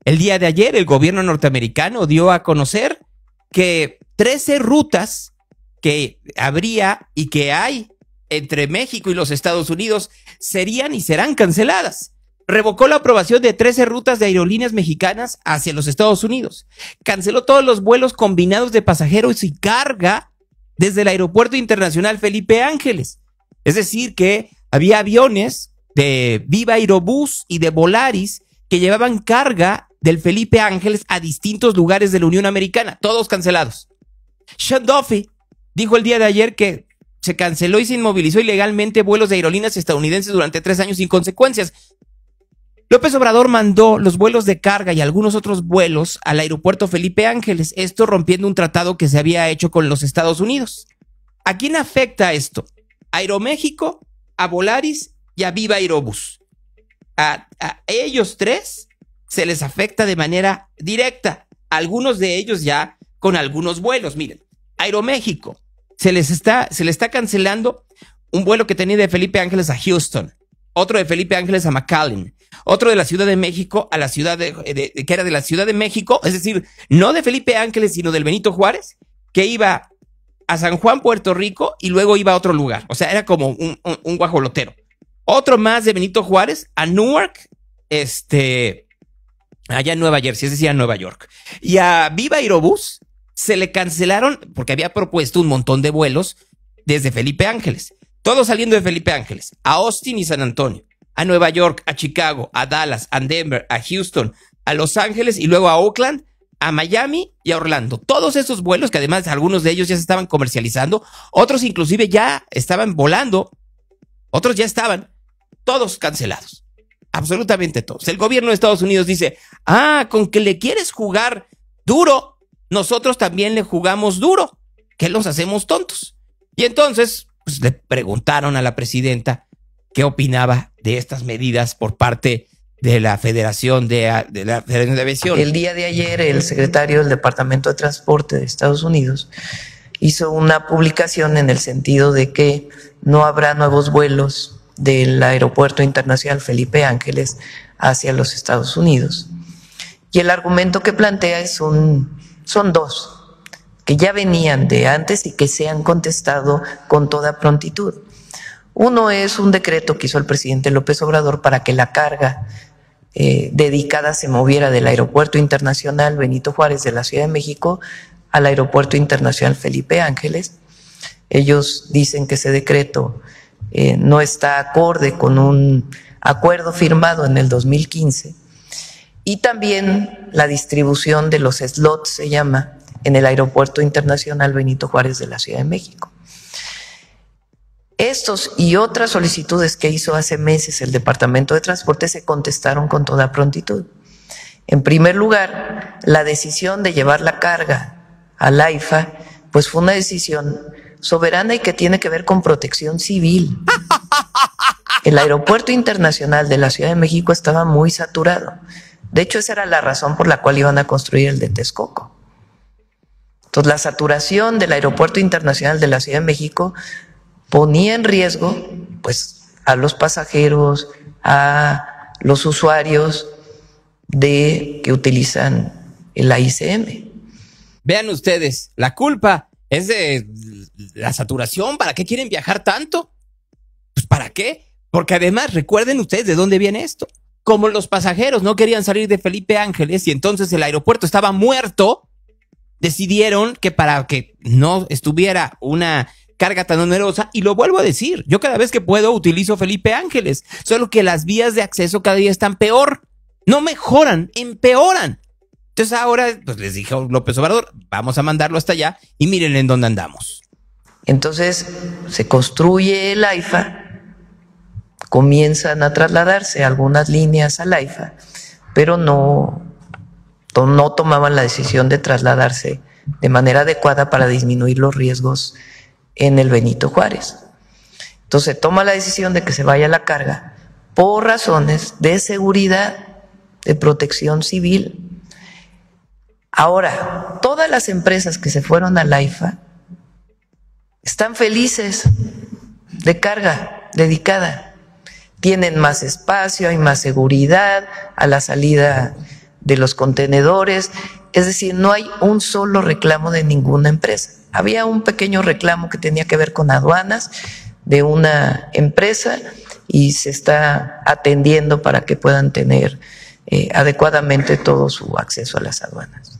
El día de ayer, el gobierno norteamericano dio a conocer que 13 rutas que habría y que hay entre México y los Estados Unidos serían y serán canceladas. Revocó la aprobación de 13 rutas de aerolíneas mexicanas hacia los Estados Unidos. Canceló todos los vuelos combinados de pasajeros y carga desde el Aeropuerto Internacional Felipe Ángeles. Es decir, que había aviones de Viva Aerobús y de Volaris que llevaban carga del Felipe Ángeles a distintos lugares de la Unión Americana, todos cancelados. Sean Duffy dijo el día de ayer que se canceló y se inmovilizó ilegalmente vuelos de aerolíneas estadounidenses durante 3 años sin consecuencias. López Obrador mandó los vuelos de carga y algunos otros vuelos al aeropuerto Felipe Ángeles, esto rompiendo un tratado que se había hecho con los Estados Unidos. ¿A quién afecta esto? A Aeroméxico, a Volaris y a Viva Aerobús. A ellos 3 se les afecta de manera directa. Algunos de ellos ya con algunos vuelos. Miren, Aeroméxico se le está cancelando un vuelo que tenía de Felipe Ángeles a Houston, otro de Felipe Ángeles a McAllen, otro de la Ciudad de México a la ciudad que era de la Ciudad de México, es decir, no de Felipe Ángeles, sino del Benito Juárez, que iba a San Juan, Puerto Rico, y luego iba a otro lugar. O sea, era como un guajolotero. Otro más de Benito Juárez a Newark, allá en Nueva Jersey, es decir, a Nueva York. Y a Viva Aerobús se le cancelaron porque había propuesto un montón de vuelos desde Felipe Ángeles. Todos saliendo de Felipe Ángeles, a Austin y San Antonio, a Nueva York, a Chicago, a Dallas, a Denver, a Houston, a Los Ángeles y luego a Oakland, a Miami y a Orlando. Todos esos vuelos, que además algunos de ellos ya se estaban comercializando, otros inclusive ya estaban volando, otros ya estaban, todos cancelados. Absolutamente todos. El gobierno de Estados Unidos dice, con que le quieres jugar duro, nosotros también le jugamos duro, que los hacemos tontos. Y entonces, pues le preguntaron a la presidenta qué opinaba de estas medidas por parte de la Federación de Aviación. El día de ayer, el secretario del Departamento de Transporte de Estados Unidos hizo una publicación en el sentido de que no habrá nuevos vuelos del Aeropuerto Internacional Felipe Ángeles hacia los Estados Unidos. Y el argumento que plantea son 2, que ya venían de antes y que se han contestado con toda prontitud. Uno es un decreto que hizo el presidente López Obrador para que la carga dedicada se moviera del Aeropuerto Internacional Benito Juárez de la Ciudad de México al Aeropuerto Internacional Felipe Ángeles. Ellos dicen que ese decreto no está acorde con un acuerdo firmado en el 2015, y también la distribución de los slots, se llama, en el Aeropuerto Internacional Benito Juárez de la Ciudad de México. Estos y otras solicitudes que hizo hace meses el Departamento de Transporte se contestaron con toda prontitud. En primer lugar, la decisión de llevar la carga al AIFA, pues fue una decisión soberana y que tiene que ver con protección civil. El Aeropuerto Internacional de la Ciudad de México estaba muy saturado. De hecho, esa era la razón por la cual iban a construir el de Texcoco. Entonces, la saturación del Aeropuerto Internacional de la Ciudad de México ponía en riesgo, pues, a los pasajeros, a los usuarios que utilizan el AICM. Vean ustedes, la culpa es de la saturación. ¿Para qué quieren viajar tanto? Pues ¿para qué? Porque además, recuerden ustedes de dónde viene esto. Como los pasajeros no querían salir de Felipe Ángeles y entonces el aeropuerto estaba muerto, decidieron que para que no estuviera una carga tan onerosa, y lo vuelvo a decir, yo cada vez que puedo utilizo Felipe Ángeles, solo que las vías de acceso cada día están peor, no mejoran, empeoran. Entonces ahora, pues les dijo López Obrador, vamos a mandarlo hasta allá y miren en dónde andamos. Entonces se construye el AIFA comienzan a trasladarse algunas líneas al AIFA, pero no tomaban la decisión de trasladarse de manera adecuada para disminuir los riesgos en el Benito Juárez. Entonces toma la decisión de que se vaya la carga por razones de seguridad, de protección civil. Ahora, todas las empresas que se fueron al AIFA están felices de carga dedicada. Tienen más espacio, hay más seguridad a la salida de los contenedores. Es decir, no hay un solo reclamo de ninguna empresa. Había un pequeño reclamo que tenía que ver con aduanas de una empresa y se está atendiendo para que puedan tener adecuadamente todo su acceso a las aduanas.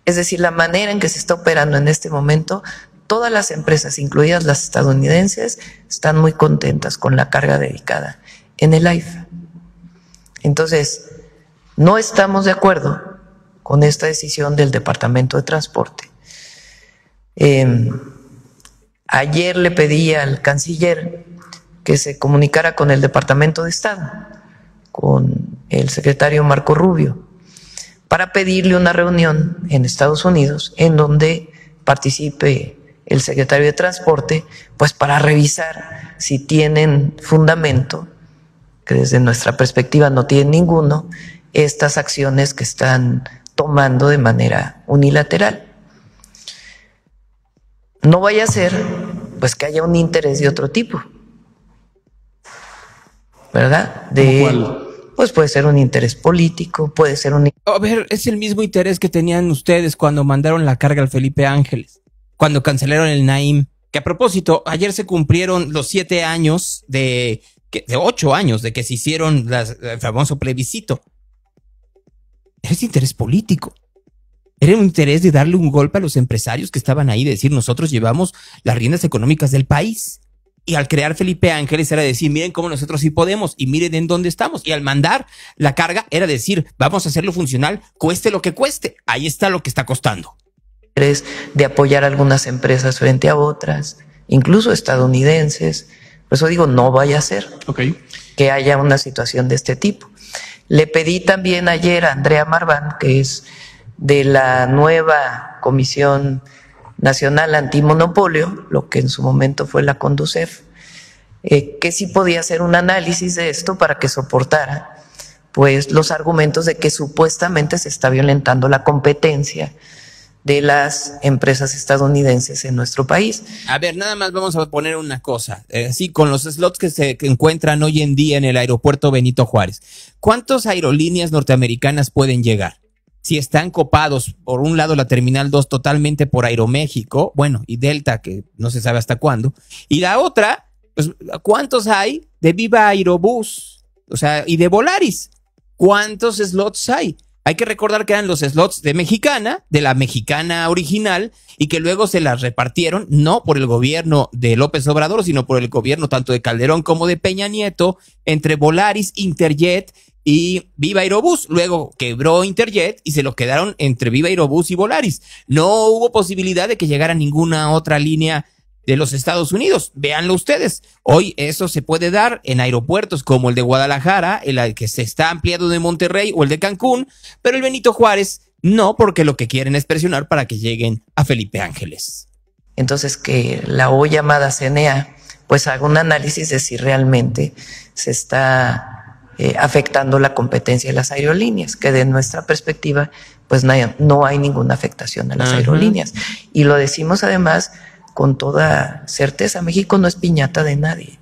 Es decir, la manera en que se está operando en este momento, todas las empresas, incluidas las estadounidenses, están muy contentas con la carga dedicada en el AIFA. Entonces, no estamos de acuerdo con esta decisión del Departamento de Transporte. Ayer le pedí al canciller que se comunicara con el Departamento de Estado, con el secretario Marco Rubio, para pedirle una reunión en Estados Unidos en donde participe el secretario de Transporte, pues para revisar si tienen fundamento, que desde nuestra perspectiva no tienen ninguno, estas acciones que están tomando de manera unilateral. No vaya a ser pues que haya un interés de otro tipo, ¿verdad? Pues puede ser un interés político, puede ser un... A ver, es el mismo interés que tenían ustedes cuando mandaron la carga al Felipe Ángeles, cuando cancelaron el Naim, que a propósito, ayer se cumplieron los 7 años de 8 años de que se hicieron el famoso plebiscito. Es interés político. Era un interés de darle un golpe a los empresarios que estaban ahí, de decir, nosotros llevamos las riendas económicas del país. Y al crear Felipe Ángeles era decir, miren cómo nosotros sí podemos y miren en dónde estamos. Y al mandar la carga era decir, vamos a hacerlo funcional, cueste lo que cueste. Ahí está lo que está costando. De apoyar a algunas empresas frente a otras, incluso estadounidenses. Por eso digo, no vaya a ser que haya una situación de este tipo. Le pedí también ayer a Andrea Marván, que es de la nueva Comisión Nacional Antimonopolio, lo que en su momento fue la CONDUCEF, que sí podía hacer un análisis de esto para que soportara pues los argumentos de que supuestamente se está violentando la competencia de las empresas estadounidenses en nuestro país. A ver, nada más vamos a poner una cosa, así con los slots que se encuentran hoy en día en el aeropuerto Benito Juárez. ¿Cuántas aerolíneas norteamericanas pueden llegar? Si están copados, por un lado la Terminal 2 totalmente por Aeroméxico, bueno, y Delta, que no se sabe hasta cuándo, y la otra, pues, ¿cuántos hay de Viva Aerobús? O sea, y de Volaris, ¿cuántos slots hay? Hay que recordar que eran los slots de Mexicana, de la Mexicana original, y que luego se las repartieron, no por el gobierno de López Obrador, sino por el gobierno tanto de Calderón como de Peña Nieto, entre Volaris, Interjet y Viva Aerobús. Luego quebró Interjet y se lo quedaron entre Viva Aerobús y Volaris. No hubo posibilidad de que llegara ninguna otra línea de los Estados Unidos. Véanlo ustedes. Hoy eso se puede dar en aeropuertos como el de Guadalajara, el que se está ampliando de Monterrey o el de Cancún, pero el Benito Juárez no, porque lo que quieren es presionar para que lleguen a Felipe Ángeles. Entonces que la hoy llamada CNA pues haga un análisis de si realmente se está afectando la competencia de las aerolíneas, que de nuestra perspectiva pues no hay ninguna afectación a las aerolíneas. Y lo decimos además con toda certeza, México no es piñata de nadie.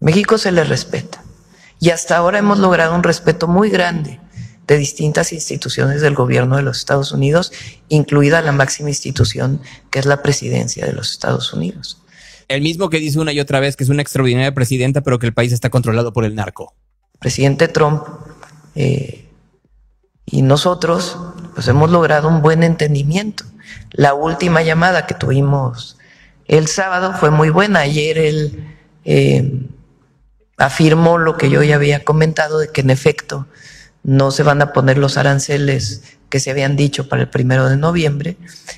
México se le respeta. Y hasta ahora hemos logrado un respeto muy grande de distintas instituciones del gobierno de los Estados Unidos, incluida la máxima institución que es la presidencia de los Estados Unidos. El mismo que dice una y otra vez que es una extraordinaria presidenta, pero que el país está controlado por el narco. Presidente Trump y nosotros pues hemos logrado un buen entendimiento. La última llamada que tuvimos el sábado fue muy buena. Ayer él afirmó lo que yo ya había comentado, de que en efecto no se van a poner los aranceles que se habían dicho para el 1 de noviembre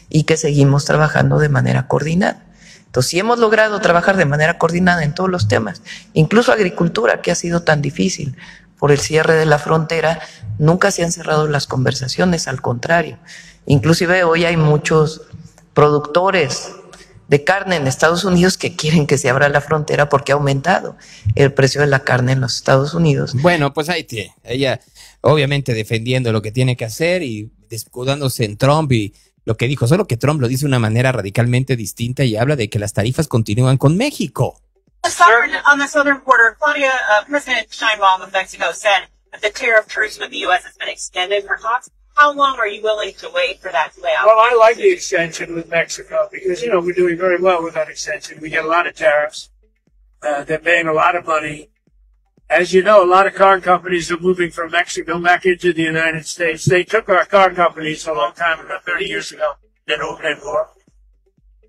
y que seguimos trabajando de manera coordinada. Entonces, sí hemos logrado trabajar de manera coordinada en todos los temas, incluso agricultura, que ha sido tan difícil por el cierre de la frontera, nunca se han cerrado las conversaciones, al contrario. Inclusive hoy hay muchos productores de carne en Estados Unidos que quieren que se abra la frontera porque ha aumentado el precio de la carne en los Estados Unidos. Bueno, pues ahí tiene. Ella obviamente defendiendo lo que tiene que hacer y escudándose en Trump y lo que dijo, solo que Trump lo dice de una manera radicalmente distinta y habla de que las tarifas continúan con México. On the southern border, Claudia, President Sheinbaum of Mexico said that the tariff truce with the U.S. has been extended for talks. How long are you willing to wait for that to play out? Well, I like the extension with Mexico because, you know, we're doing very well with that extension. We get a lot of tariffs. They're paying a lot of money. As you know, a lot of car companies are moving from Mexico back into the United States. They took our car companies a long time ago, 30 years ago, didn't open it for.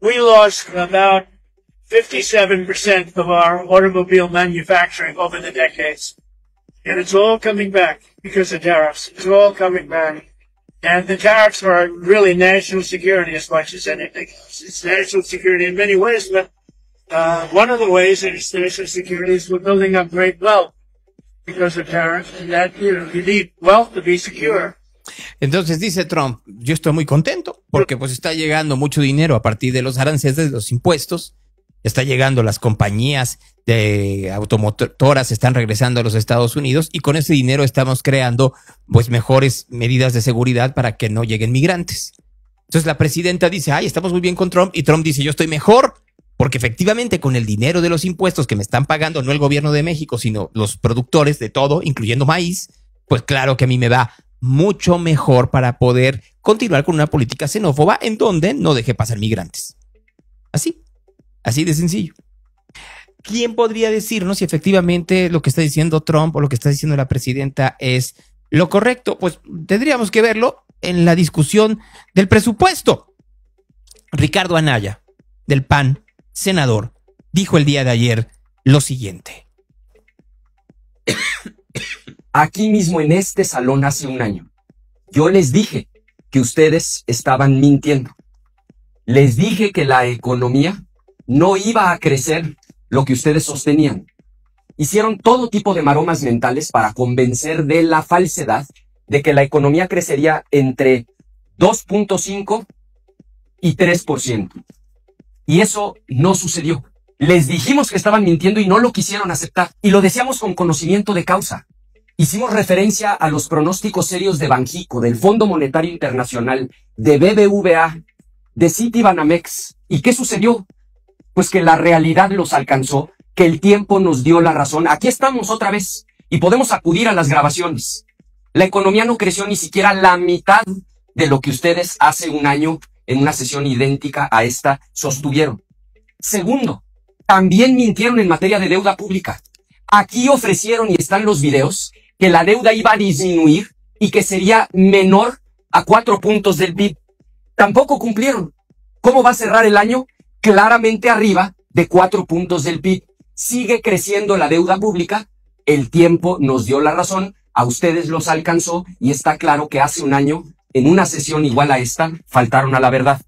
We lost about 57% of our automobile manufacturing over the decades. And it's all coming back because of tariffs. It's all coming back. And the tariffs are really national security as much as anything else. It's national security in many ways, but one of the ways that it's national security is we're building up great wealth because of tariffs. And that, you know, you need wealth to be secure. Entonces dice Trump, yo estoy muy contento porque pues está llegando mucho dinero a partir de los aranceles, de los impuestos. Está llegando, las compañías de automotoras están regresando a los Estados Unidos y con ese dinero estamos creando pues mejores medidas de seguridad para que no lleguen migrantes. Entonces la presidenta dice, ay, estamos muy bien con Trump, y Trump dice, yo estoy mejor porque efectivamente con el dinero de los impuestos que me están pagando no el gobierno de México, sino los productores de todo, incluyendo maíz, pues claro que a mí me va mucho mejor para poder continuar con una política xenófoba en donde no deje pasar migrantes. Así de sencillo. ¿Quién podría decirnos si efectivamente lo que está diciendo Trump o lo que está diciendo la presidenta es lo correcto? Pues tendríamos que verlo en la discusión del presupuesto. Ricardo Anaya, del PAN, senador, dijo el día de ayer lo siguiente. Aquí mismo en este salón hace un año, yo les dije que ustedes estaban mintiendo. Les dije que la economía no iba a crecer lo que ustedes sostenían. Hicieron todo tipo de maromas mentales para convencer de la falsedad de que la economía crecería entre 2.5 y 3%. Y eso no sucedió. Les dijimos que estaban mintiendo y no lo quisieron aceptar. Y lo decíamos con conocimiento de causa. Hicimos referencia a los pronósticos serios de Banjico, del Fondo Monetario Internacional, de BBVA, de Citibanamex. ¿Y qué sucedió? Pues que la realidad los alcanzó, que el tiempo nos dio la razón. Aquí estamos otra vez y podemos acudir a las grabaciones. La economía no creció ni siquiera la mitad de lo que ustedes hace un año en una sesión idéntica a esta sostuvieron. Segundo, también mintieron en materia de deuda pública. Aquí ofrecieron, y están los videos, que la deuda iba a disminuir y que sería menor a 4 puntos del PIB. Tampoco cumplieron. ¿Cómo va a cerrar el año? Claramente arriba de 4 puntos del PIB. Sigue creciendo la deuda pública. El tiempo nos dio la razón. A ustedes los alcanzó y está claro que hace un año, en una sesión igual a esta, faltaron a la verdad.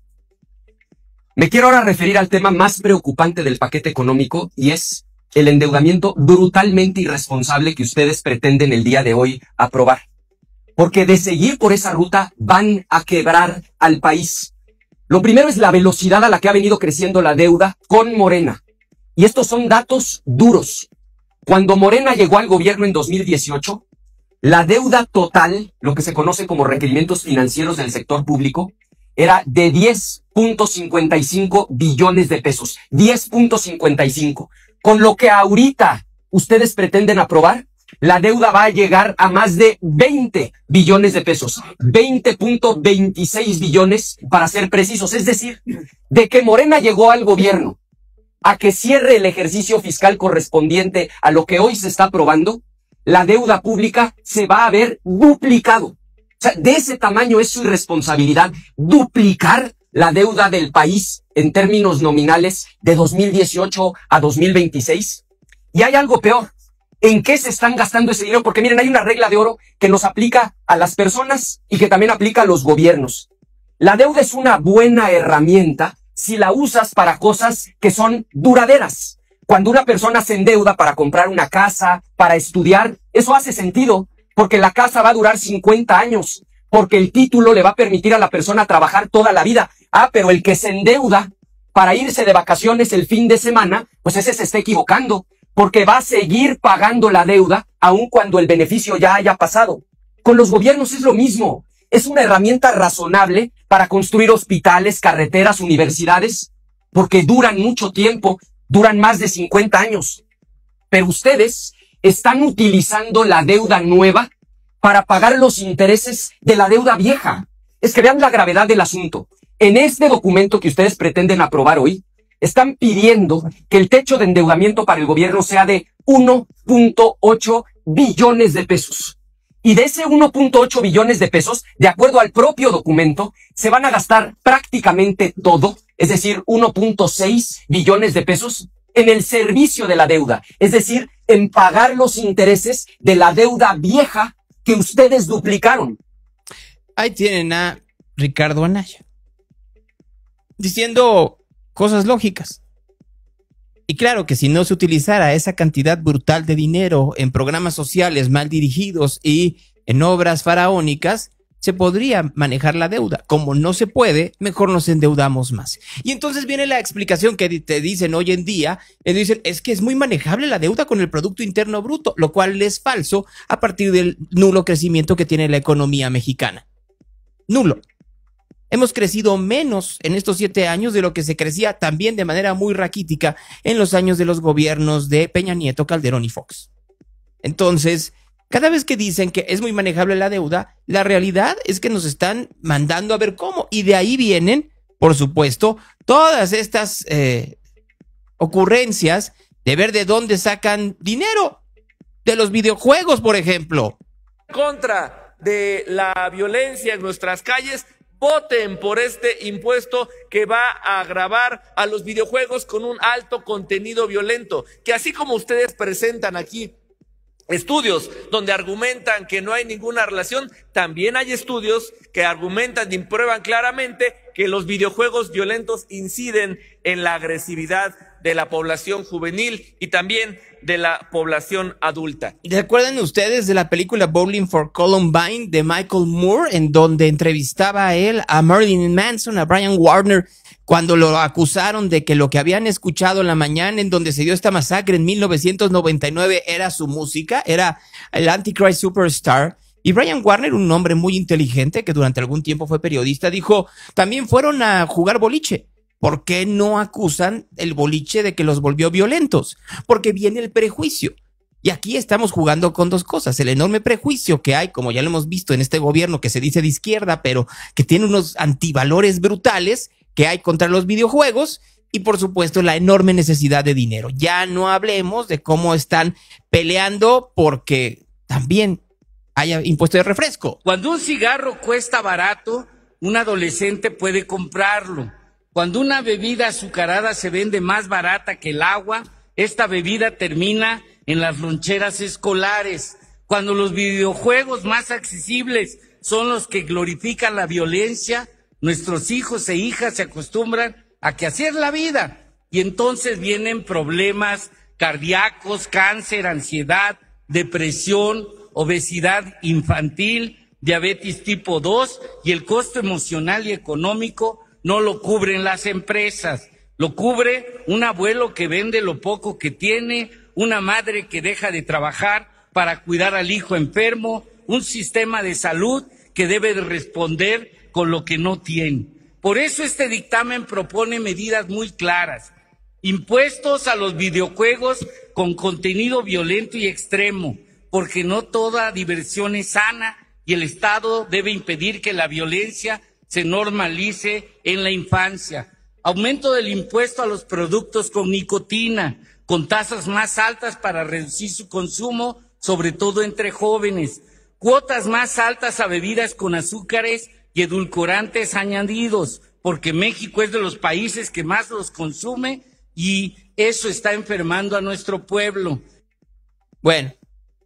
Me quiero ahora referir al tema más preocupante del paquete económico y es el endeudamiento brutalmente irresponsable que ustedes pretenden el día de hoy aprobar. Porque de seguir por esa ruta van a quebrar al país. Lo primero es la velocidad a la que ha venido creciendo la deuda con Morena. Y estos son datos duros. Cuando Morena llegó al gobierno en 2018, la deuda total, lo que se conoce como requerimientos financieros del sector público, era de 10.55 billones de pesos. 10.55. Con lo que ahorita ustedes pretenden aprobar, la deuda va a llegar a más de 20 billones de pesos. 20.26 billones para ser precisos. Es decir, de que Morena llegó al gobierno a que cierre el ejercicio fiscal correspondiente a lo que hoy se está aprobando, la deuda pública se va a ver duplicado. O sea, de ese tamaño es su irresponsabilidad, duplicar la deuda del país en términos nominales de 2018 a 2026. Y hay algo peor. ¿En qué se están gastando ese dinero? Porque miren, hay una regla de oro que nos aplica a las personas y que también aplica a los gobiernos. La deuda es una buena herramienta si la usas para cosas que son duraderas. Cuando una persona se endeuda para comprar una casa, para estudiar, eso hace sentido, porque la casa va a durar 50 años, porque el título le va a permitir a la persona trabajar toda la vida. Ah, pero el que se endeuda para irse de vacaciones el fin de semana, pues ese se está equivocando, porque va a seguir pagando la deuda aun cuando el beneficio ya haya pasado. Con los gobiernos es lo mismo. Es una herramienta razonable para construir hospitales, carreteras, universidades, porque duran mucho tiempo, duran más de 50 años. Pero ustedes están utilizando la deuda nueva para pagar los intereses de la deuda vieja. Es que vean la gravedad del asunto. En este documento que ustedes pretenden aprobar hoy, están pidiendo que el techo de endeudamiento para el gobierno sea de 1.8 billones de pesos. Y de ese 1.8 billones de pesos, de acuerdo al propio documento, se van a gastar prácticamente todo, es decir, 1.6 billones de pesos, en el servicio de la deuda, es decir, en pagar los intereses de la deuda vieja que ustedes duplicaron. Ahí tienen a Ricardo Anaya diciendo cosas lógicas. Y claro que si no se utilizara esa cantidad brutal de dinero en programas sociales mal dirigidos y en obras faraónicas, se podría manejar la deuda. Como no se puede, mejor nos endeudamos más. Y entonces viene la explicación que te dicen hoy en día, dicen, es que es muy manejable la deuda con el Producto Interno Bruto, lo cual es falso a partir del nulo crecimiento que tiene la economía mexicana. Nulo. Hemos crecido menos en estos 7 años de lo que se crecía también de manera muy raquítica en los años de los gobiernos de Peña Nieto, Calderón y Fox. Entonces, cada vez que dicen que es muy manejable la deuda, la realidad es que nos están mandando a ver cómo. Y de ahí vienen, por supuesto, todas estas ocurrencias de ver de dónde sacan dinero. De los videojuegos, por ejemplo. Contra de la violencia en nuestras calles, voten por este impuesto que va a gravar a los videojuegos con un alto contenido violento, que así como ustedes presentan aquí estudios donde argumentan que no hay ninguna relación, también hay estudios que argumentan y prueban claramente que los videojuegos violentos inciden en la agresividad de la población juvenil y también de la población adulta. ¿Recuerdan ustedes de la película Bowling for Columbine de Michael Moore, en donde entrevistaba a él a Marilyn Manson, a Brian Warner, cuando lo acusaron de que lo que habían escuchado en la mañana en donde se dio esta masacre en 1999 era su música, era el Antichrist Superstar? Y Brian Warner, un hombre muy inteligente que durante algún tiempo fue periodista, dijo, también fueron a jugar boliche. ¿Por qué no acusan el boliche de que los volvió violentos? Porque viene el prejuicio. Y aquí estamos jugando con dos cosas. El enorme prejuicio que hay, como ya lo hemos visto en este gobierno que se dice de izquierda, pero que tiene unos antivalores brutales que hay contra los videojuegos. Y por supuesto la enorme necesidad de dinero. Ya no hablemos de cómo están peleando porque también haya impuesto de refresco. Cuando un cigarro cuesta barato, un adolescente puede comprarlo. Cuando una bebida azucarada se vende más barata que el agua, esta bebida termina en las loncheras escolares. Cuando los videojuegos más accesibles son los que glorifican la violencia, nuestros hijos e hijas se acostumbran a que así es la vida. Y entonces vienen problemas cardíacos, cáncer, ansiedad, depresión, obesidad infantil, diabetes tipo 2 y el costo emocional y económico no lo cubren las empresas, lo cubre un abuelo que vende lo poco que tiene, una madre que deja de trabajar para cuidar al hijo enfermo, un sistema de salud que debe de responder con lo que no tiene. Por eso este dictamen propone medidas muy claras, impuestos a los videojuegos con contenido violento y extremo, porque no toda diversión es sana y el Estado debe impedir que la violencia se normalice en la infancia. Aumento del impuesto a los productos con nicotina, con tasas más altas para reducir su consumo, sobre todo entre jóvenes. Cuotas más altas a bebidas con azúcares y edulcorantes añadidos, porque México es de los países que más los consume y eso está enfermando a nuestro pueblo. Bueno,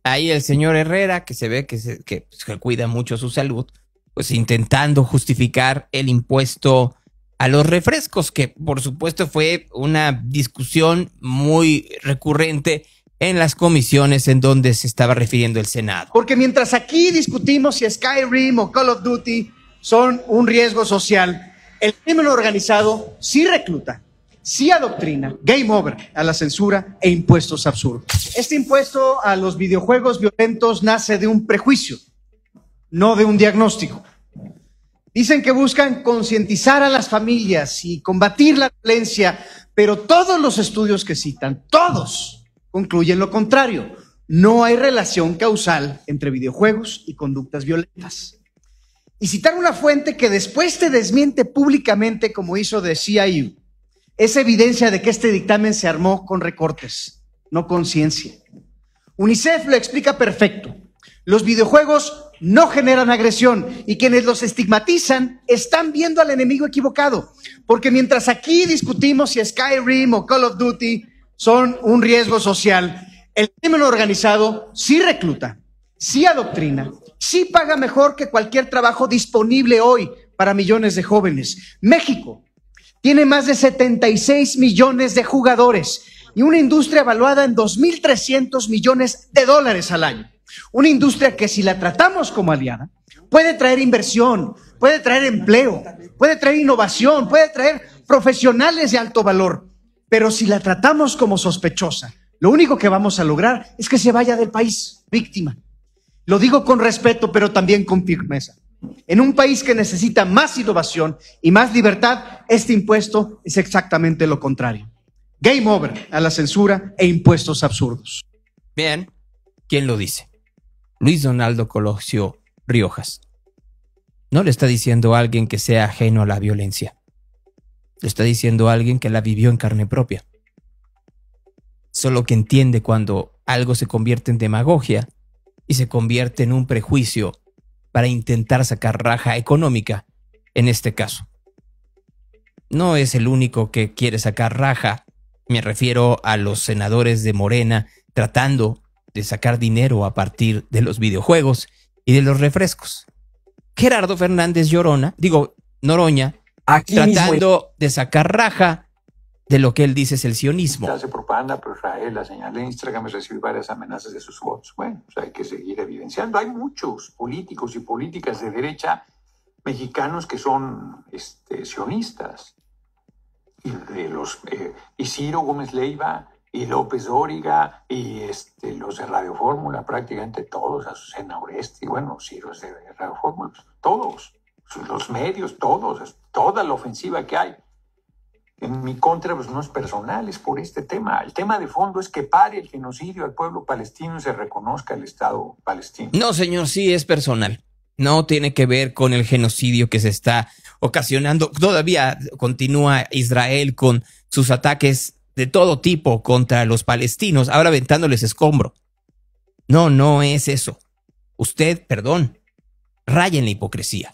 ahí el señor Herrera, que se ve que cuida mucho su salud, pues intentando justificar el impuesto a los refrescos, que por supuesto fue una discusión muy recurrente en las comisiones en donde se estaba refiriendo el Senado. Porque mientras aquí discutimos si Skyrim o Call of Duty son un riesgo social, el crimen organizado sí recluta, sí adoctrina, game over a la censura e impuestos absurdos. Este impuesto a los videojuegos violentos nace de un prejuicio, no de un diagnóstico. Dicen que buscan concientizar a las familias y combatir la violencia, pero todos los estudios que citan, todos, concluyen lo contrario. No hay relación causal entre videojuegos y conductas violentas. Y citar una fuente que después te desmiente públicamente, como hizo The CIU, es evidencia de que este dictamen se armó con recortes, no con ciencia. UNICEF lo explica perfecto. Los videojuegos no generan agresión y quienes los estigmatizan están viendo al enemigo equivocado. Porque mientras aquí discutimos si Skyrim o Call of Duty son un riesgo social, el crimen organizado sí recluta, sí adoctrina, sí paga mejor que cualquier trabajo disponible hoy para millones de jóvenes. México tiene más de 76 millones de jugadores y una industria evaluada en 2.300 millones de dólares al año. Una industria que si la tratamos como aliada, puede traer inversión, puede traer empleo, puede traer innovación, puede traer profesionales de alto valor. Pero si la tratamos como sospechosa, lo único que vamos a lograr es que se vaya del país, víctima. Lo digo con respeto, pero también con firmeza. En un país que necesita más innovación y más libertad, este impuesto es exactamente lo contrario. Game over a la censura e impuestos absurdos. Bien, ¿quién lo dice? Luis Donaldo Colosio Riojas. No le está diciendo a alguien que sea ajeno a la violencia. Le está diciendo a alguien que la vivió en carne propia. Solo que entiende cuando algo se convierte en demagogia y se convierte en un prejuicio para intentar sacar raja económica, en este caso. No es el único que quiere sacar raja. Me refiero a los senadores de Morena tratando de sacar dinero a partir de los videojuegos y de los refrescos. Gerardo Fernández Noroña, aquí tratando de sacar raja de lo que él dice es el sionismo. Se hace propaganda pro Israel, la señal de Instagram recibe varias amenazas de sus bots. Bueno, pues hay que seguir evidenciando. Hay muchos políticos y políticas de derecha mexicanos que son sionistas. Y Ciro Gómez Leiva, y López Dóriga, y los de Radio Fórmula, prácticamente todos, Azucena Oresti, bueno, Ciro es de Radio Fórmula, todos, los medios, todos, toda la ofensiva que hay. En mi contra, pues no es personal, es por este tema. El tema de fondo es que pare el genocidio al pueblo palestino y se reconozca el Estado palestino. No, señor, sí es personal. No tiene que ver con el genocidio que se está ocasionando. Todavía continúa Israel con sus ataques de todo tipo contra los palestinos, ahora aventándoles escombro. No es eso. Usted, raya en la hipocresía.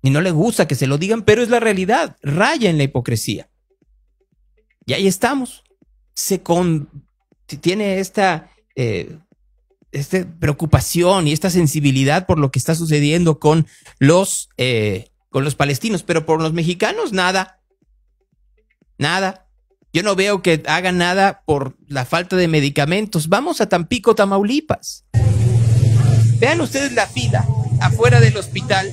Y no le gusta que se lo digan, pero es la realidad. Raya en la hipocresía. Y ahí estamos. Tiene esta preocupación y esta sensibilidad por lo que está sucediendo con los palestinos, pero por los mexicanos nada. Yo no veo que hagan nada por la falta de medicamentos. Vamos a Tampico, Tamaulipas. Vean ustedes la fila afuera del hospital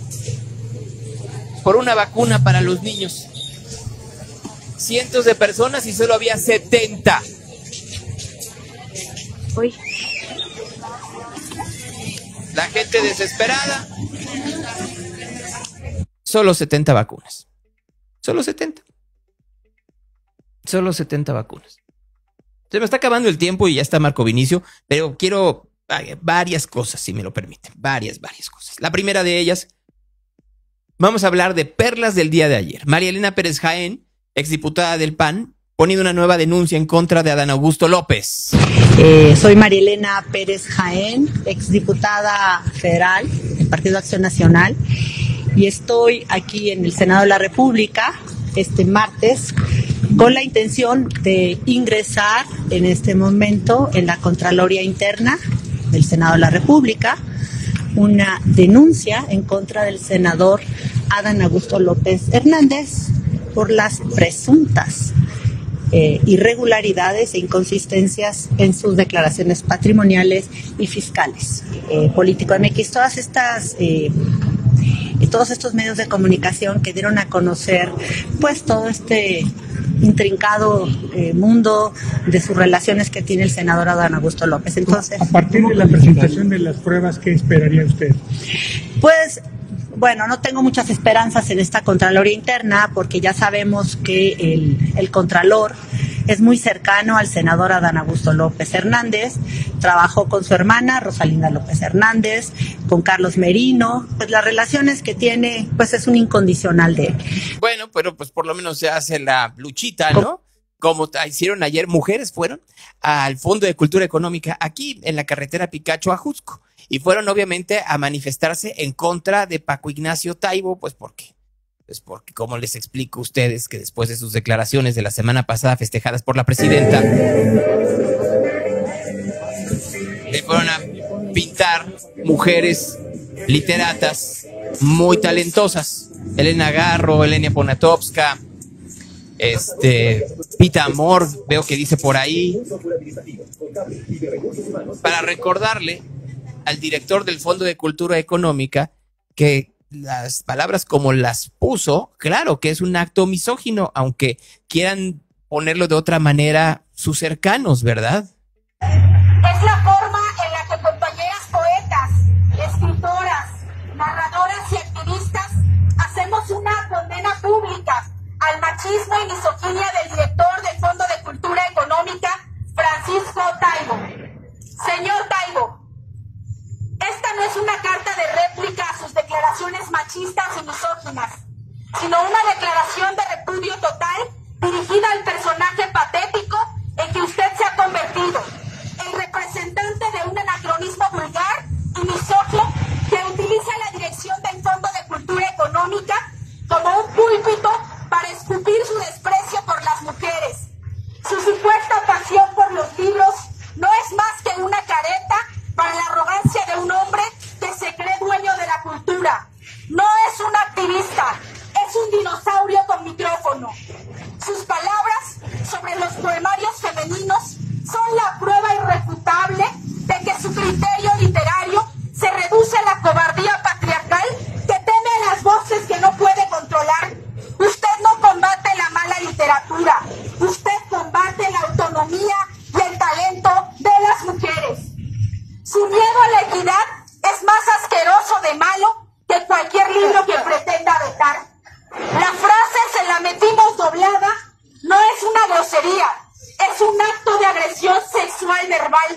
por una vacuna para los niños. Cientos de personas y solo había 70. Uy. La gente desesperada. Solo 70 vacunas. Solo 70 vacunas. Se me está acabando el tiempo y ya está Marco Vinicio, pero quiero varias cosas, si me lo permiten. Varias cosas. La primera de ellas, vamos a hablar de perlas del día de ayer. María Elena Pérez Jaén, exdiputada del PAN, poniendo una nueva denuncia en contra de Adán Augusto López. Soy María Elena Pérez Jaén, exdiputada federal del Partido Acción Nacional, y estoy aquí en el Senado de la República este martes con la intención de ingresar en este momento en la Contraloría Interna del Senado de la República una denuncia en contra del senador Adán Augusto López Hernández por las presuntas irregularidades e inconsistencias en sus declaraciones patrimoniales y fiscales. Político MX, todos estos medios de comunicación que dieron a conocer pues todo este intrincado mundo de sus relaciones que tiene el senador Adán Augusto López. Entonces, a partir de la presentación de las pruebas, ¿qué esperaría usted? Pues bueno, no tengo muchas esperanzas en esta Contraloría Interna porque ya sabemos que el Contralor es muy cercano al senador Adán Augusto López Hernández, trabajó con su hermana Rosalinda López Hernández, con Carlos Merino, pues las relaciones que tiene, pues es un incondicional de él. Bueno, pero pues por lo menos se hace la luchita, ¿no? Como hicieron ayer, mujeres fueron al Fondo de Cultura Económica aquí en la carretera Picacho a Jusco y fueron obviamente a manifestarse en contra de Paco Ignacio Taibo, pues porque como les explico a ustedes que después de sus declaraciones de la semana pasada festejadas por la presidenta, le fueron a pintar mujeres literatas muy talentosas, Elena Garro, Elena Poniatowska, Pita Amor, veo que dice por ahí, para recordarle al director del Fondo de Cultura Económica que las palabras como las puso, claro que es un acto misógino, aunque quieran ponerlo de otra manera sus cercanos, ¿verdad? Es la forma en la que compañeras poetas, escritoras, narradoras y activistas hacemos una condena pública al machismo y misoginia del director del Fondo de Cultura Económica, Francisco Taibo. Señor Taibo, esta no es una carta de réplica a sus declaraciones machistas y misóginas, sino una declaración de repudio total dirigida al personaje patético en que usted se ha convertido, el representante de un anacronismo vulgar y misógino que utiliza la dirección del Fondo de Cultura Económica como un púlpito para escupir su desprecio por las mujeres. Su supuesta pasión por los libros no es más que una careta para la arrogancia de un hombre que se cree dueño de la cultura. No es un activista, es un dinosaurio con micrófono. Sus palabras sobre los poemarios femeninos son la prueba irrefutable de que su criterio literario se reduce a la cobardía patriarcal que teme a las voces que no puede controlar. Usted no combate la mala literatura, usted combate la autonomía y el talento de las mujeres. Su miedo a la equidad es más asqueroso de malo que cualquier libro que pretenda vetar. La frase "se la metimos doblada" no es una grosería, es un acto de agresión sexual verbal,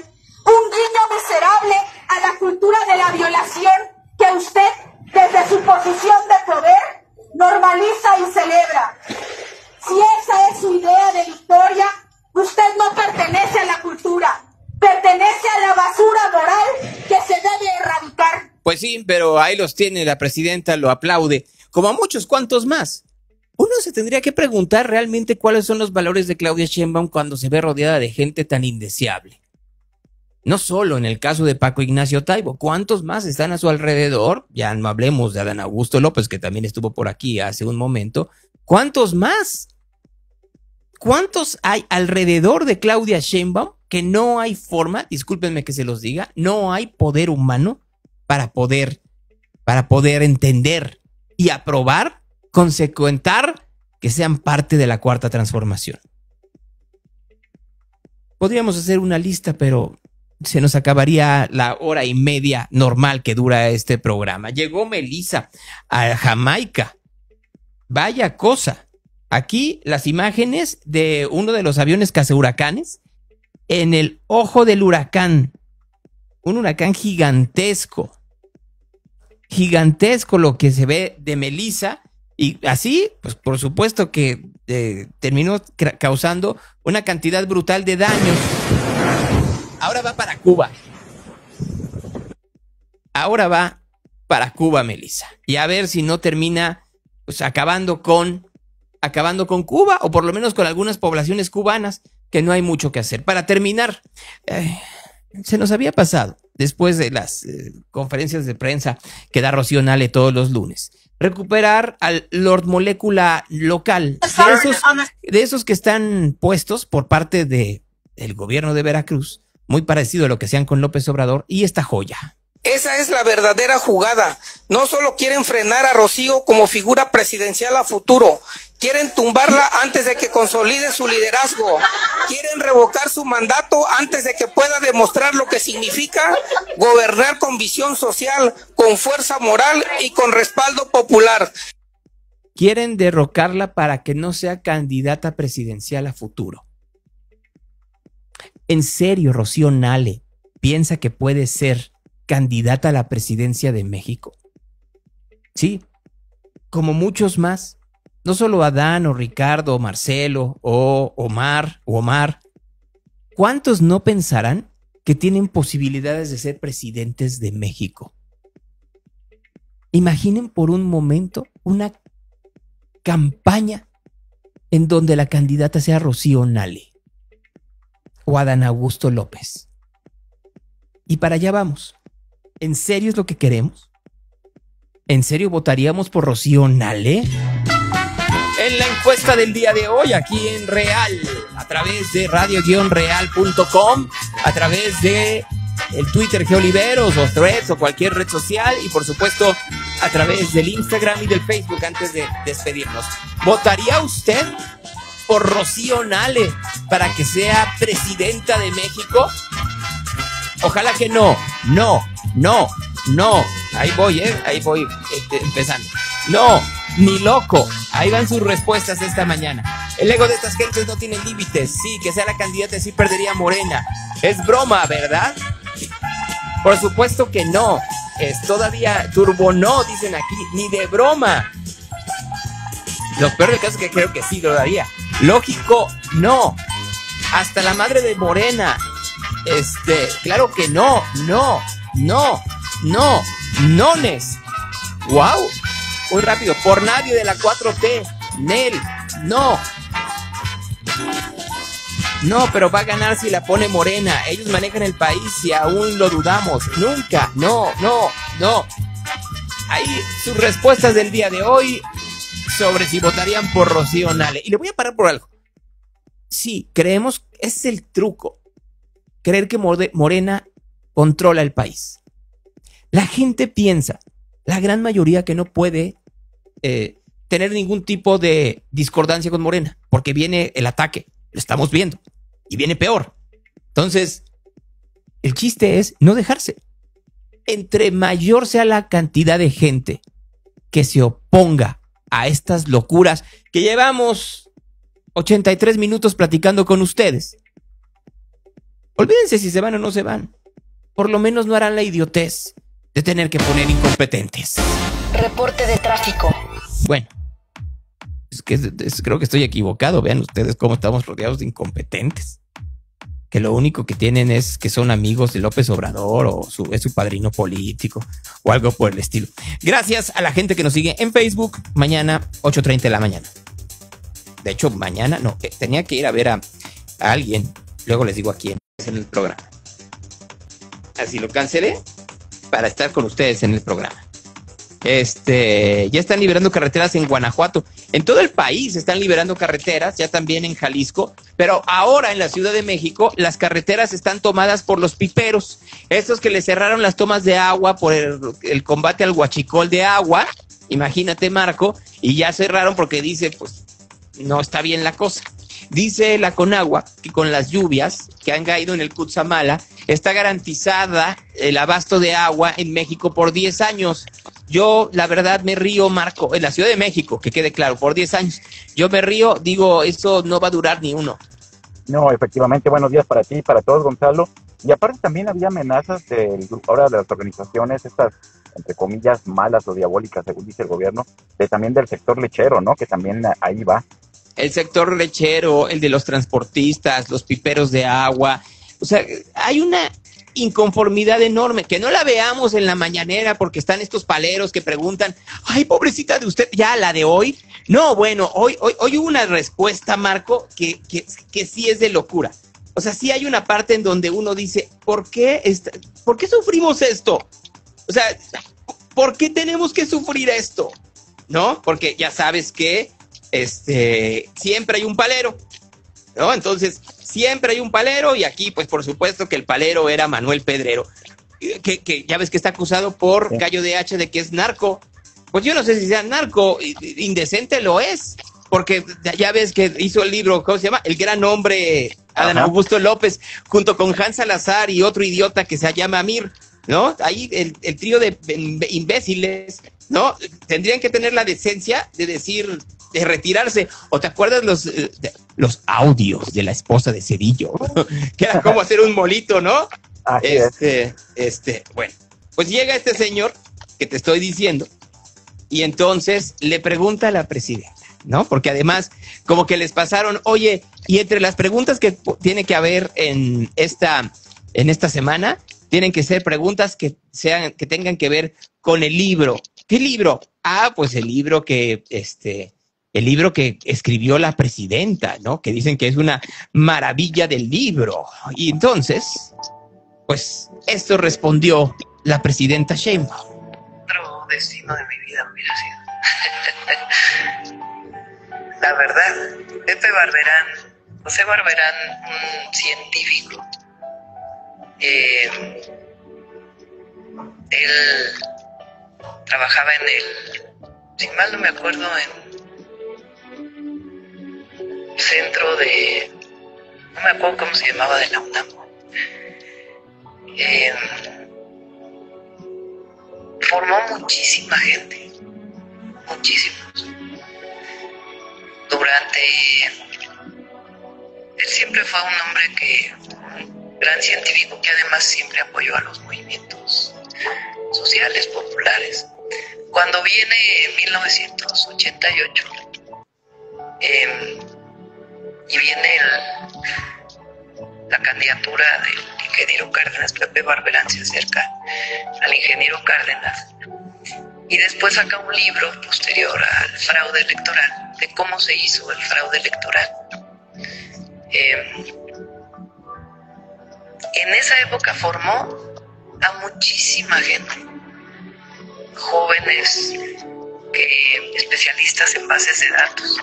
un guiño miserable a la cultura de la violación que usted, desde su posición de poder, normaliza y celebra. Si esa es su idea de victoria, usted no pertenece a la cultura, pertenece a la basura moral que se debe erradicar. Pues sí, pero ahí los tiene, la presidenta lo aplaude, como a muchos cuantos más. Uno se tendría que preguntar realmente cuáles son los valores de Claudia Sheinbaum cuando se ve rodeada de gente tan indeseable. No solo en el caso de Paco Ignacio Taibo, ¿cuántos más están a su alrededor? Ya no hablemos de Adán Augusto López, que también estuvo por aquí hace un momento. ¿Cuántos más? ¿Cuántos hay alrededor de Claudia Sheinbaum que no hay forma, discúlpenme que se los diga, no hay poder humano para poder entender y aprobar, consecuentar que sean parte de la Cuarta Transformación? Podríamos hacer una lista, pero se nos acabaría la hora y media normal que dura este programa. Llegó Melissa a Jamaica. Vaya cosa. Aquí las imágenes de uno de los aviones cazahuracanes en el ojo del huracán. Un huracán gigantesco. Gigantesco lo que se ve de Melissa. Y así, pues por supuesto que terminó causando una cantidad brutal de daños. Ahora va para Cuba. Ahora va para Cuba, Melissa. Y a ver si no termina pues acabando con Cuba, o por lo menos con algunas poblaciones cubanas, que no hay mucho que hacer. Para terminar, se nos había pasado, después de las conferencias de prensa que da Rocío Nale todos los lunes, recuperar al Lord Molécula local, de esos que están puestos por parte del gobierno de Veracruz, muy parecido a lo que hacían con López Obrador, y esta joya. Esa es la verdadera jugada. No solo quieren frenar a Rocío como figura presidencial a futuro, quieren tumbarla antes de que consolide su liderazgo. Quieren revocar su mandato antes de que pueda demostrar lo que significa gobernar con visión social, con fuerza moral y con respaldo popular. Quieren derrocarla para que no sea candidata presidencial a futuro. ¿En serio Rocío Nale piensa que puede ser candidata a la presidencia de México? Sí, como muchos más. No solo Adán o Ricardo o Marcelo o Omar. ¿Cuántos no pensarán que tienen posibilidades de ser presidentes de México? Imaginen por un momento una campaña en donde la candidata sea Rocío Nale o Adán Augusto López. Y para allá vamos. ¿En serio es lo que queremos? ¿En serio votaríamos por Rocío Nale? En la encuesta del día de hoy, aquí en Real, a través de radio-real.com, a través de el Twitter Geoliveros o Threads o cualquier red social, y por supuesto a través del Instagram y del Facebook. Antes de despedirnos, ¿votaría usted por Rocío Nale para que sea presidenta de México? Ojalá que no. Ahí voy empezando. No, ni loco. Ahí van sus respuestas esta mañana. El ego de estas gentes no tiene límites. Sí, que sea la candidata sí perdería Morena. Es broma, ¿verdad? Por supuesto que no. Es todavía turbo no, dicen aquí. Ni de broma. Lo peor del caso es que creo que sí lo daría. Lógico, no. Hasta la madre de Morena. Claro que no. Nones. Wow. Muy rápido. Por nadie de la 4T. Nel. No. No, pero va a ganar si la pone Morena. Ellos manejan el país y aún lo dudamos. Nunca. No. Ahí sus respuestas del día de hoy sobre si votarían por Rocío Nale. Y le voy a parar por algo. Sí, creemos, es el truco. Creer que Morena controla el país. La gente piensa, la gran mayoría, que no puede tener ningún tipo de discordancia con Morena, porque viene el ataque, lo estamos viendo, y viene peor. Entonces, el chiste es no dejarse. Entre mayor sea la cantidad de gente que se oponga a estas locuras que llevamos 83 minutos platicando con ustedes, olvídense si se van o no se van. Por lo menos no harán la idiotez de tener que poner incompetentes. Reporte de tráfico. Bueno, creo que estoy equivocado. Vean ustedes cómo estamos rodeados de incompetentes, que lo único que tienen es que son amigos de López Obrador o es su padrino político o algo por el estilo. Gracias a la gente que nos sigue en Facebook. Mañana 8:30 de la mañana. De hecho, mañana no, tenía que ir a ver a alguien. Luego les digo a quién es en el programa. Así lo cancelé para estar con ustedes en el programa. Ya están liberando carreteras en Guanajuato. En todo el país están liberando carreteras, ya también en Jalisco. Pero ahora en la Ciudad de México las carreteras están tomadas por los piperos. Estos que le cerraron las tomas de agua por el combate al huachicol de agua. Imagínate, Marco. Y ya cerraron porque dice, pues, no está bien la cosa. Dice la Conagua que con las lluvias que han caído en el Cutzamala está garantizada el abasto de agua en México por 10 años. Yo, la verdad, me río, Marco, en la Ciudad de México, que quede claro, por 10 años. Yo me río, digo, eso no va a durar ni uno. No, efectivamente, buenos días para ti, para todos, Gonzalo. Y aparte también había amenazas ahora de las organizaciones, estas, entre comillas, malas o diabólicas, según dice el gobierno, también del sector lechero, ¿no? Que también ahí va. El sector lechero, el de los transportistas, los piperos de agua. O sea, hay una inconformidad enorme, que no la veamos en la mañanera porque están estos paleros que preguntan, ay, pobrecita de usted, ya la de hoy. No, bueno, hoy hubo una respuesta, Marco, que sí es de locura. O sea, sí hay una parte en donde uno dice, ¿por qué sufrimos esto? O sea, ¿por qué tenemos que sufrir esto? ¿no? Porque ya sabes que siempre hay un palero, ¿no? Entonces, siempre hay un palero y aquí, pues, por supuesto que el palero era Manuel Pedrero, que ya ves que está acusado por Gallo de Hacha de que es narco. Pues yo no sé si sea narco, indecente lo es, porque ya ves que hizo el libro, ¿cómo se llama? El gran hombre Adán Augusto López, junto con Hans Salazar y otro idiota que se llama Amir, ¿no? Ahí el trío de imbéciles, ¿no? Tendrían que tener la decencia de decir, de retirarse. ¿O te acuerdas los audios de la esposa de Cedillo? Que era como hacer un molito, ¿no? Bueno, pues llega este señor que te estoy diciendo y entonces le pregunta a la presidenta, ¿no? Porque además como que les pasaron, oye, y entre las preguntas que tiene que haber en esta semana, tienen que ser preguntas que tengan que ver con el libro. ¿Qué libro? Ah, pues el libro que escribió la presidenta, ¿no? Que dicen que es una maravilla del libro. Y entonces, pues esto respondió la presidenta Sheinbaum. Otro destino de mi vida hubiera sido. La verdad, José Barberán, un científico, él trabajaba si mal no me acuerdo, en centro no me acuerdo cómo se llamaba, de la UNAM. Formó muchísima gente, muchísimos. Él siempre fue un hombre un gran científico que además siempre apoyó a los movimientos sociales, populares. Cuando viene en 1988 y viene la candidatura del ingeniero Cárdenas, Pepe Barberán se acerca al ingeniero Cárdenas y después saca un libro posterior al fraude electoral, de cómo se hizo el fraude electoral. En esa época formó a muchísima gente, jóvenes, especialistas en bases de datos,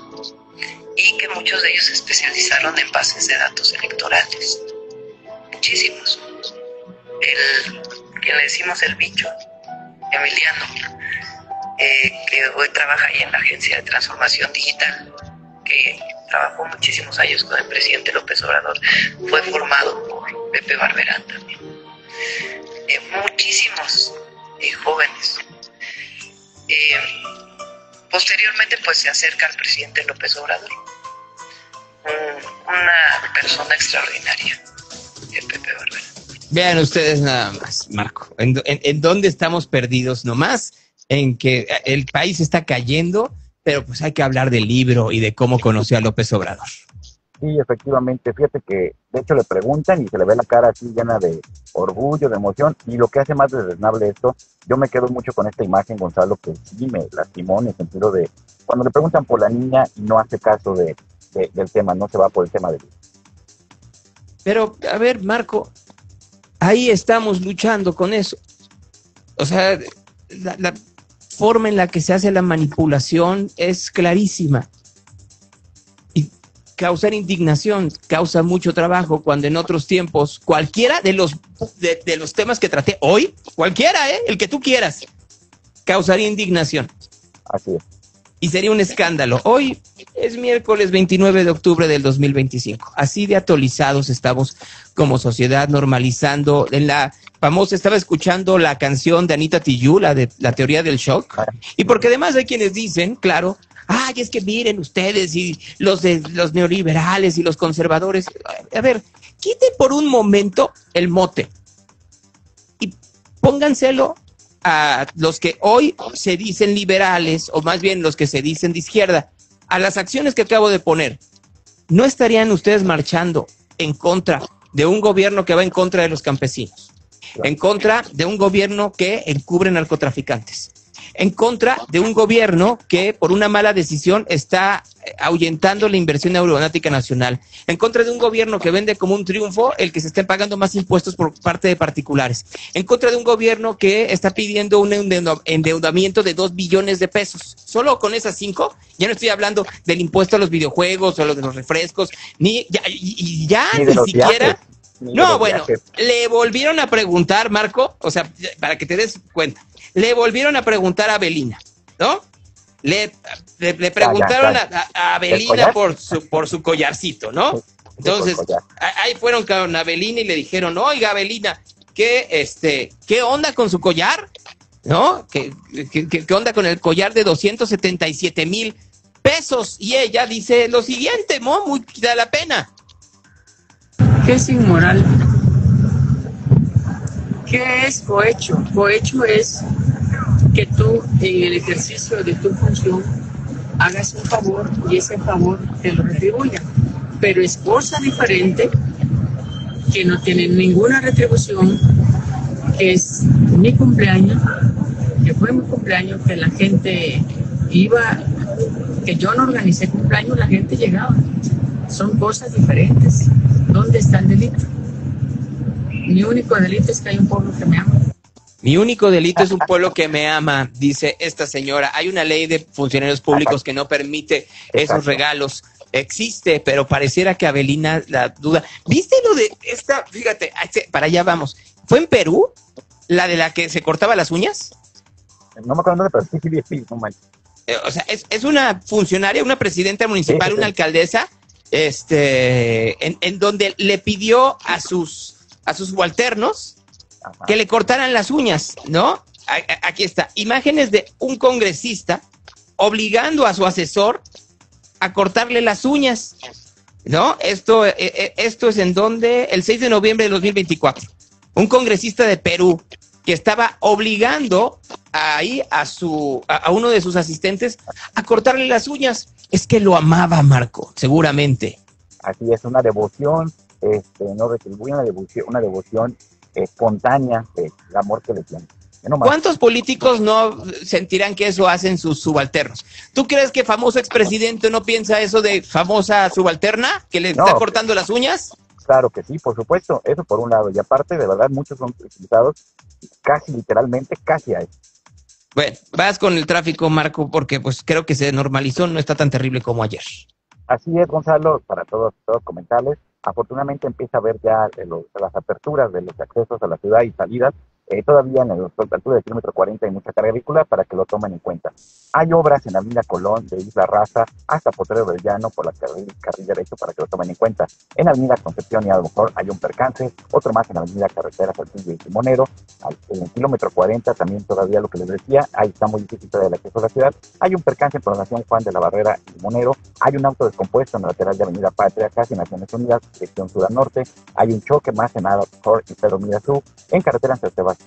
y que muchos de ellos se especializaron en bases de datos electorales. Muchísimos. Que le decimos el bicho, Emiliano, que hoy trabaja ahí en la Agencia de Transformación Digital, que trabajó muchísimos años con el presidente López Obrador, fue formado por Pepe Barberán también. Muchísimos jóvenes. Posteriormente pues se acerca al presidente López Obrador, una persona extraordinaria, el Pepe Barberán. Vean ustedes nada más, Marco, en dónde estamos perdidos nomás, en que el país está cayendo, pero pues hay que hablar del libro y de cómo conoció a López Obrador. Sí, efectivamente, fíjate que de hecho le preguntan y se le ve la cara así llena de orgullo, de emoción, y lo que hace más desdeñable esto, yo me quedo mucho con esta imagen, Gonzalo, que sí me lastimó en el sentido de cuando le preguntan por la niña y no hace caso del tema, no se va por el tema del libro. Pero, a ver, Marco, ahí estamos luchando con eso. O sea, la forma en la que se hace la manipulación es clarísima. Y causar indignación causa mucho trabajo cuando en otros tiempos cualquiera de los temas que traté hoy, cualquiera, el que tú quieras, causaría indignación. Así es. Y sería un escándalo. Hoy es miércoles 29 de octubre del 2025. Así de actualizados estamos como sociedad, normalizando. En la famosa, estaba escuchando la canción de Anita Tijoux, de la teoría del shock. Y porque además hay quienes dicen, claro, ay, es que miren ustedes y los neoliberales y los conservadores. A ver, quiten por un momento el mote y pónganselo a los que hoy se dicen liberales, o más bien los que se dicen de izquierda, a las acciones que acabo de poner. ¿No estarían ustedes marchando en contra de un gobierno que va en contra de los campesinos? En contra de un gobierno que encubre narcotraficantes, en contra de un gobierno que por una mala decisión está ahuyentando la inversión aeronáutica nacional, en contra de un gobierno que vende como un triunfo el que se estén pagando más impuestos por parte de particulares, en contra de un gobierno que está pidiendo un endeudamiento de 2 billones de pesos. Solo con esas 5, ya no estoy hablando del impuesto a los videojuegos o a los de los refrescos, ni siquiera... No, bueno, le volvieron a preguntar, Marco, o sea, para que te des cuenta, le volvieron a preguntar a Avelina, ¿no? Le preguntaron a Avelina por su collarcito, ¿no? Entonces, ahí fueron con Avelina y le dijeron, oiga, Avelina, ¿qué onda con su collar? ¿No? ¿Qué onda con el collar de 277,000 pesos? Y ella dice lo siguiente, muy da la pena. ¿Qué es inmoral? ¿Qué es cohecho? Cohecho es que tú, en el ejercicio de tu función, hagas un favor y ese favor te lo retribuya. Pero es cosa diferente que no tiene ninguna retribución, que es mi cumpleaños, que fue mi cumpleaños, que la gente iba, que yo no organicé cumpleaños, la gente llegaba. Son cosas diferentes. ¿Dónde está el delito? Mi único delito es que hay un pueblo que me ama. Mi único delito es un pueblo que me ama, dice esta señora. Hay una ley de funcionarios públicos que no permite esos regalos. Existe, pero pareciera que Avelina la duda. ¿Viste lo de esta? Fíjate, para allá vamos. ¿Fue en Perú la de la que se cortaba las uñas? No me acuerdo, pero sí, no manches. O sea, es una funcionaria, una presidenta municipal, una alcaldesa, en donde le pidió a sus subalternos que le cortaran las uñas, ¿no? Aquí está, imágenes de un congresista obligando a su asesor a cortarle las uñas, ¿no? Esto es en donde, el 6 de noviembre de 2024, un congresista de Perú que estaba obligando ahí a uno de sus asistentes a cortarle las uñas. Es que lo amaba, Marco, seguramente. Así es, una devoción, no retribuye una devoción espontánea del amor que le tiene. ¿Cuántos políticos no sentirán que eso hacen sus subalternos? ¿Tú crees que famoso expresidente no piensa eso de famosa subalterna que le está cortando las uñas? Claro que sí, por supuesto, eso por un lado. Y aparte, de verdad, muchos son utilizados casi literalmente, casi a eso. Bueno, vas con el tráfico, Marco, porque pues creo que se normalizó, no está tan terrible como ayer. Así es, Gonzalo, para todos comentarles, afortunadamente empieza a haber ya las aperturas de los accesos a la ciudad y salidas. Todavía en la altura del kilómetro 40 hay mucha carga vehicular para que lo tomen en cuenta. Hay obras en Avenida Colón, de Isla Raza hasta Potrero del Llano por la carril derecho para que lo tomen en cuenta. En Avenida Concepción y a lo mejor hay un percance, otro más en Avenida Carretera Saltillo y Timonero. En el kilómetro 40 también todavía lo que les decía, ahí está muy difícil todavía el acceso a la ciudad. Hay un percance en prolongación Juan de la Barrera y Timonero. Hay un auto descompuesto en la lateral de Avenida Patria, casi Naciones Unidas, dirección sur a norte. Hay un choque más en Adaptor y Pedro Mirazú. En carretera San Sebastián,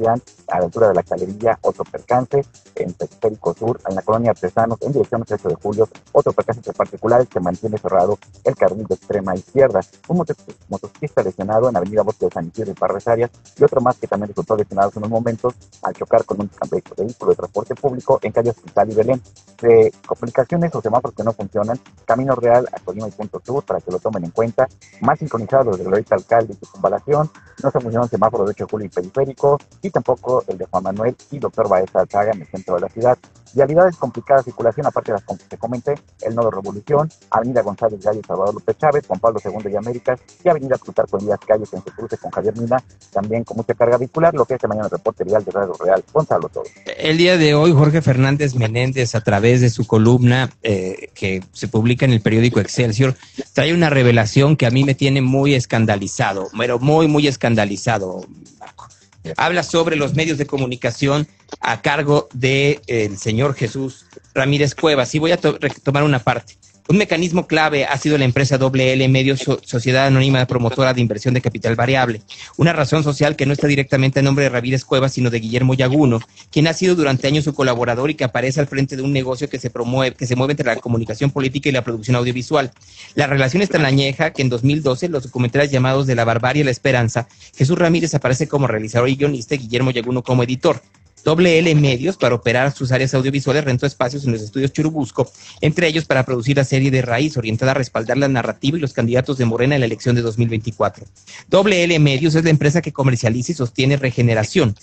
a la altura de la Galería, otro percance, en Periférico Sur, en la colonia Artesanos, en dirección 8 de julio, otro percance entre particulares que mantiene cerrado el carril de extrema izquierda. Un motociclista lesionado en Avenida Bosque de San Isidro y Parras Arias, y otro más que también resultó lesionado en unos momentos al chocar con un vehículo de transporte público en calle Hospital y Belén. De complicaciones o semáforos que no funcionan, Camino Real a Colima y Punto Sur, para que lo tomen en cuenta. Más sincronizados de Glorita Alcalde y Circunvalación, no se funcionan semáforos de 8 de julio y Periférico, y tampoco el de Juan Manuel y Doctor Baeza Alzaga en el centro de la ciudad. Vialidades complicadas, circulación, aparte de las que te comenté, el Nodo Revolución, Avenida González Gallo, Salvador López Chávez, Juan Pablo II y Américas, y Avenida Plutarco Elías Calles en su cruce con Javier Mina, también con mucha carga vehicular, lo que es mañana el reporte vial de Radio Real. Gonzalo, todo. El día de hoy, Jorge Fernández Menéndez, a través de su columna que se publica en el periódico Excelsior, trae una revelación que a mí me tiene muy escandalizado, pero muy, muy escandalizado, Marco. Habla sobre los medios de comunicación a cargo del señor Jesús Ramírez Cuevas. Y voy a tomar una parte. Un mecanismo clave ha sido la empresa WL Medios, Sociedad Anónima Promotora de Inversión de Capital Variable. Una razón social que no está directamente a nombre de Ramírez Cuevas, sino de Guillermo Yaguno, quien ha sido durante años su colaborador y que aparece al frente de un negocio que se mueve entre la comunicación política y la producción audiovisual. La relación es tan añeja que en 2012, los documentales llamados De la Barbarie a la Esperanza, Jesús Ramírez aparece como realizador y guionista y Guillermo Yaguno como editor. WL Medios, para operar sus áreas audiovisuales, rentó espacios en los estudios Churubusco, entre ellos para producir la serie de Raíz, orientada a respaldar la narrativa y los candidatos de Morena en la elección de 2024. WL Medios es la empresa que comercializa y sostiene Regeneración,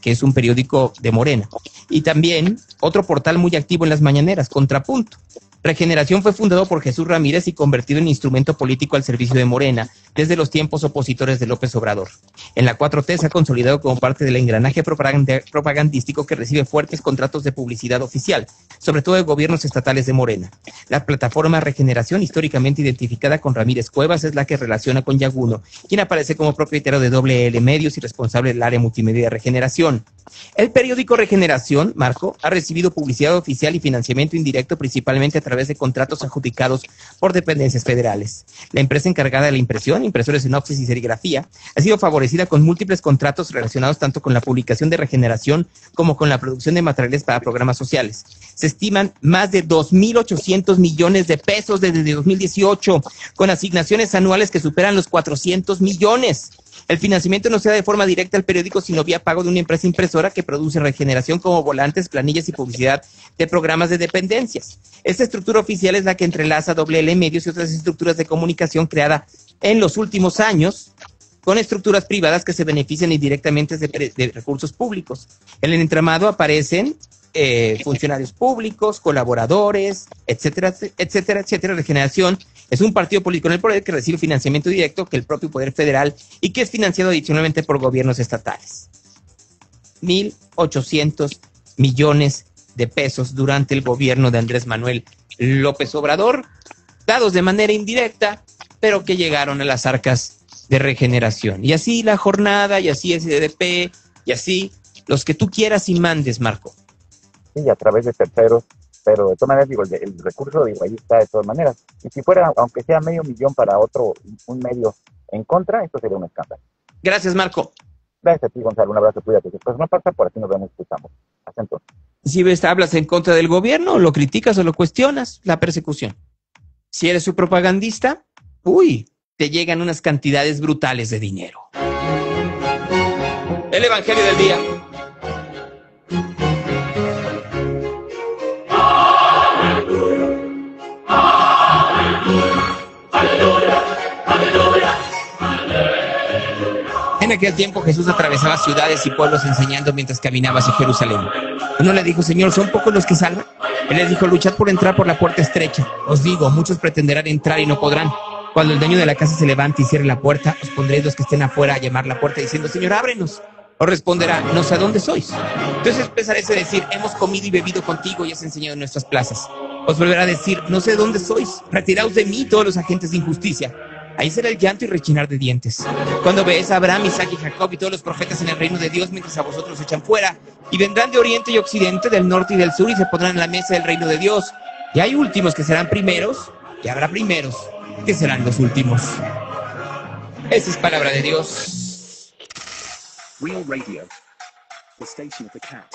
que es un periódico de Morena, y también otro portal muy activo en las mañaneras, Contrapunto. Regeneración fue fundado por Jesús Ramírez y convertido en instrumento político al servicio de Morena desde los tiempos opositores de López Obrador. En la 4T se ha consolidado como parte del engranaje propagandístico que recibe fuertes contratos de publicidad oficial, sobre todo de gobiernos estatales de Morena. La plataforma Regeneración, históricamente identificada con Ramírez Cuevas, es la que relaciona con Yaguno, quien aparece como propietario de WL Medios y responsable del área multimedia de Regeneración. El periódico Regeneración, Marco, ha recibido publicidad oficial y financiamiento indirecto principalmente a través de contratos adjudicados por dependencias federales. La empresa encargada de la impresión, impresores sinopsis y serigrafía, ha sido favorecida con múltiples contratos relacionados tanto con la publicación de Regeneración como con la producción de materiales para programas sociales. Se estiman más de 2.800 millones de pesos desde 2018, con asignaciones anuales que superan los 400 millones. El financiamiento no se da de forma directa al periódico, sino vía pago de una empresa impresora que produce Regeneración como volantes, planillas y publicidad de programas de dependencias. Esta estructura oficial es la que entrelaza WL Medios y otras estructuras de comunicación creada en los últimos años con estructuras privadas que se benefician indirectamente de recursos públicos. En el entramado aparecen funcionarios públicos, colaboradores, etcétera, etcétera, etcétera. Regeneración es un partido político en el poder que recibe financiamiento directo que el propio poder federal y que es financiado adicionalmente por gobiernos estatales. 1.800 millones de pesos durante el gobierno de Andrés Manuel López Obrador, dados de manera indirecta, pero que llegaron a las arcas de Regeneración. Y así la jornada, y así SDP, y así los que tú quieras y mandes, Marco. Sí, a través de terceros, pero de todas maneras, digo, el recurso, digo, ahí está de todas maneras. Y si fuera, aunque sea $500,000 para otro, un medio en contra, esto sería un escándalo. Gracias, Marco. Gracias a ti, Gonzalo, un abrazo, cuídate. Después no pasa, por aquí nos vemos, escuchamos. Hasta entonces. Si hablas en contra del gobierno, lo criticas o lo cuestionas, la persecución. Si eres su propagandista, te llegan unas cantidades brutales de dinero. El Evangelio del día. En aquel tiempo Jesús atravesaba ciudades y pueblos enseñando mientras caminaba hacia Jerusalén. Uno le dijo: Señor, ¿son pocos los que salvan? Él les dijo: luchad por entrar por la puerta estrecha. Os digo, muchos pretenderán entrar y no podrán. Cuando el dueño de la casa se levante y cierre la puerta, os pondréis los que estén afuera a llamar la puerta diciendo: Señor, ábrenos. Os responderá: no sé a dónde sois. Entonces empezaréis a decir: hemos comido y bebido contigo y has enseñado en nuestras plazas. Os volverá a decir: no sé dónde sois. Retiraos de mí todos los agentes de injusticia. Ahí será el llanto y rechinar de dientes. Cuando veáis a Abraham, Isaac y Jacob y todos los profetas en el reino de Dios, mientras a vosotros se echan fuera, y vendrán de oriente y occidente, del norte y del sur, y se pondrán en la mesa del reino de Dios. Y hay últimos que serán primeros, y habrá primeros que serán los últimos. Esa es palabra de Dios. Real Radio, the station of the cat.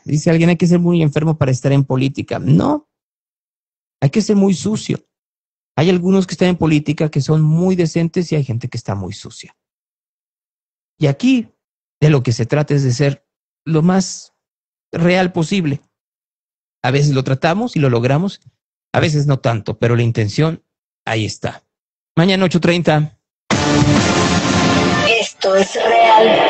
Dice alguien: hay que ser muy enfermo para estar en política. No. Hay que ser muy sucio. Hay algunos que están en política que son muy decentes y hay gente que está muy sucia. Y aquí de lo que se trata es de ser lo más real posible. A veces lo tratamos y lo logramos, a veces no tanto, pero la intención ahí está. Mañana 8:30. Esto es real.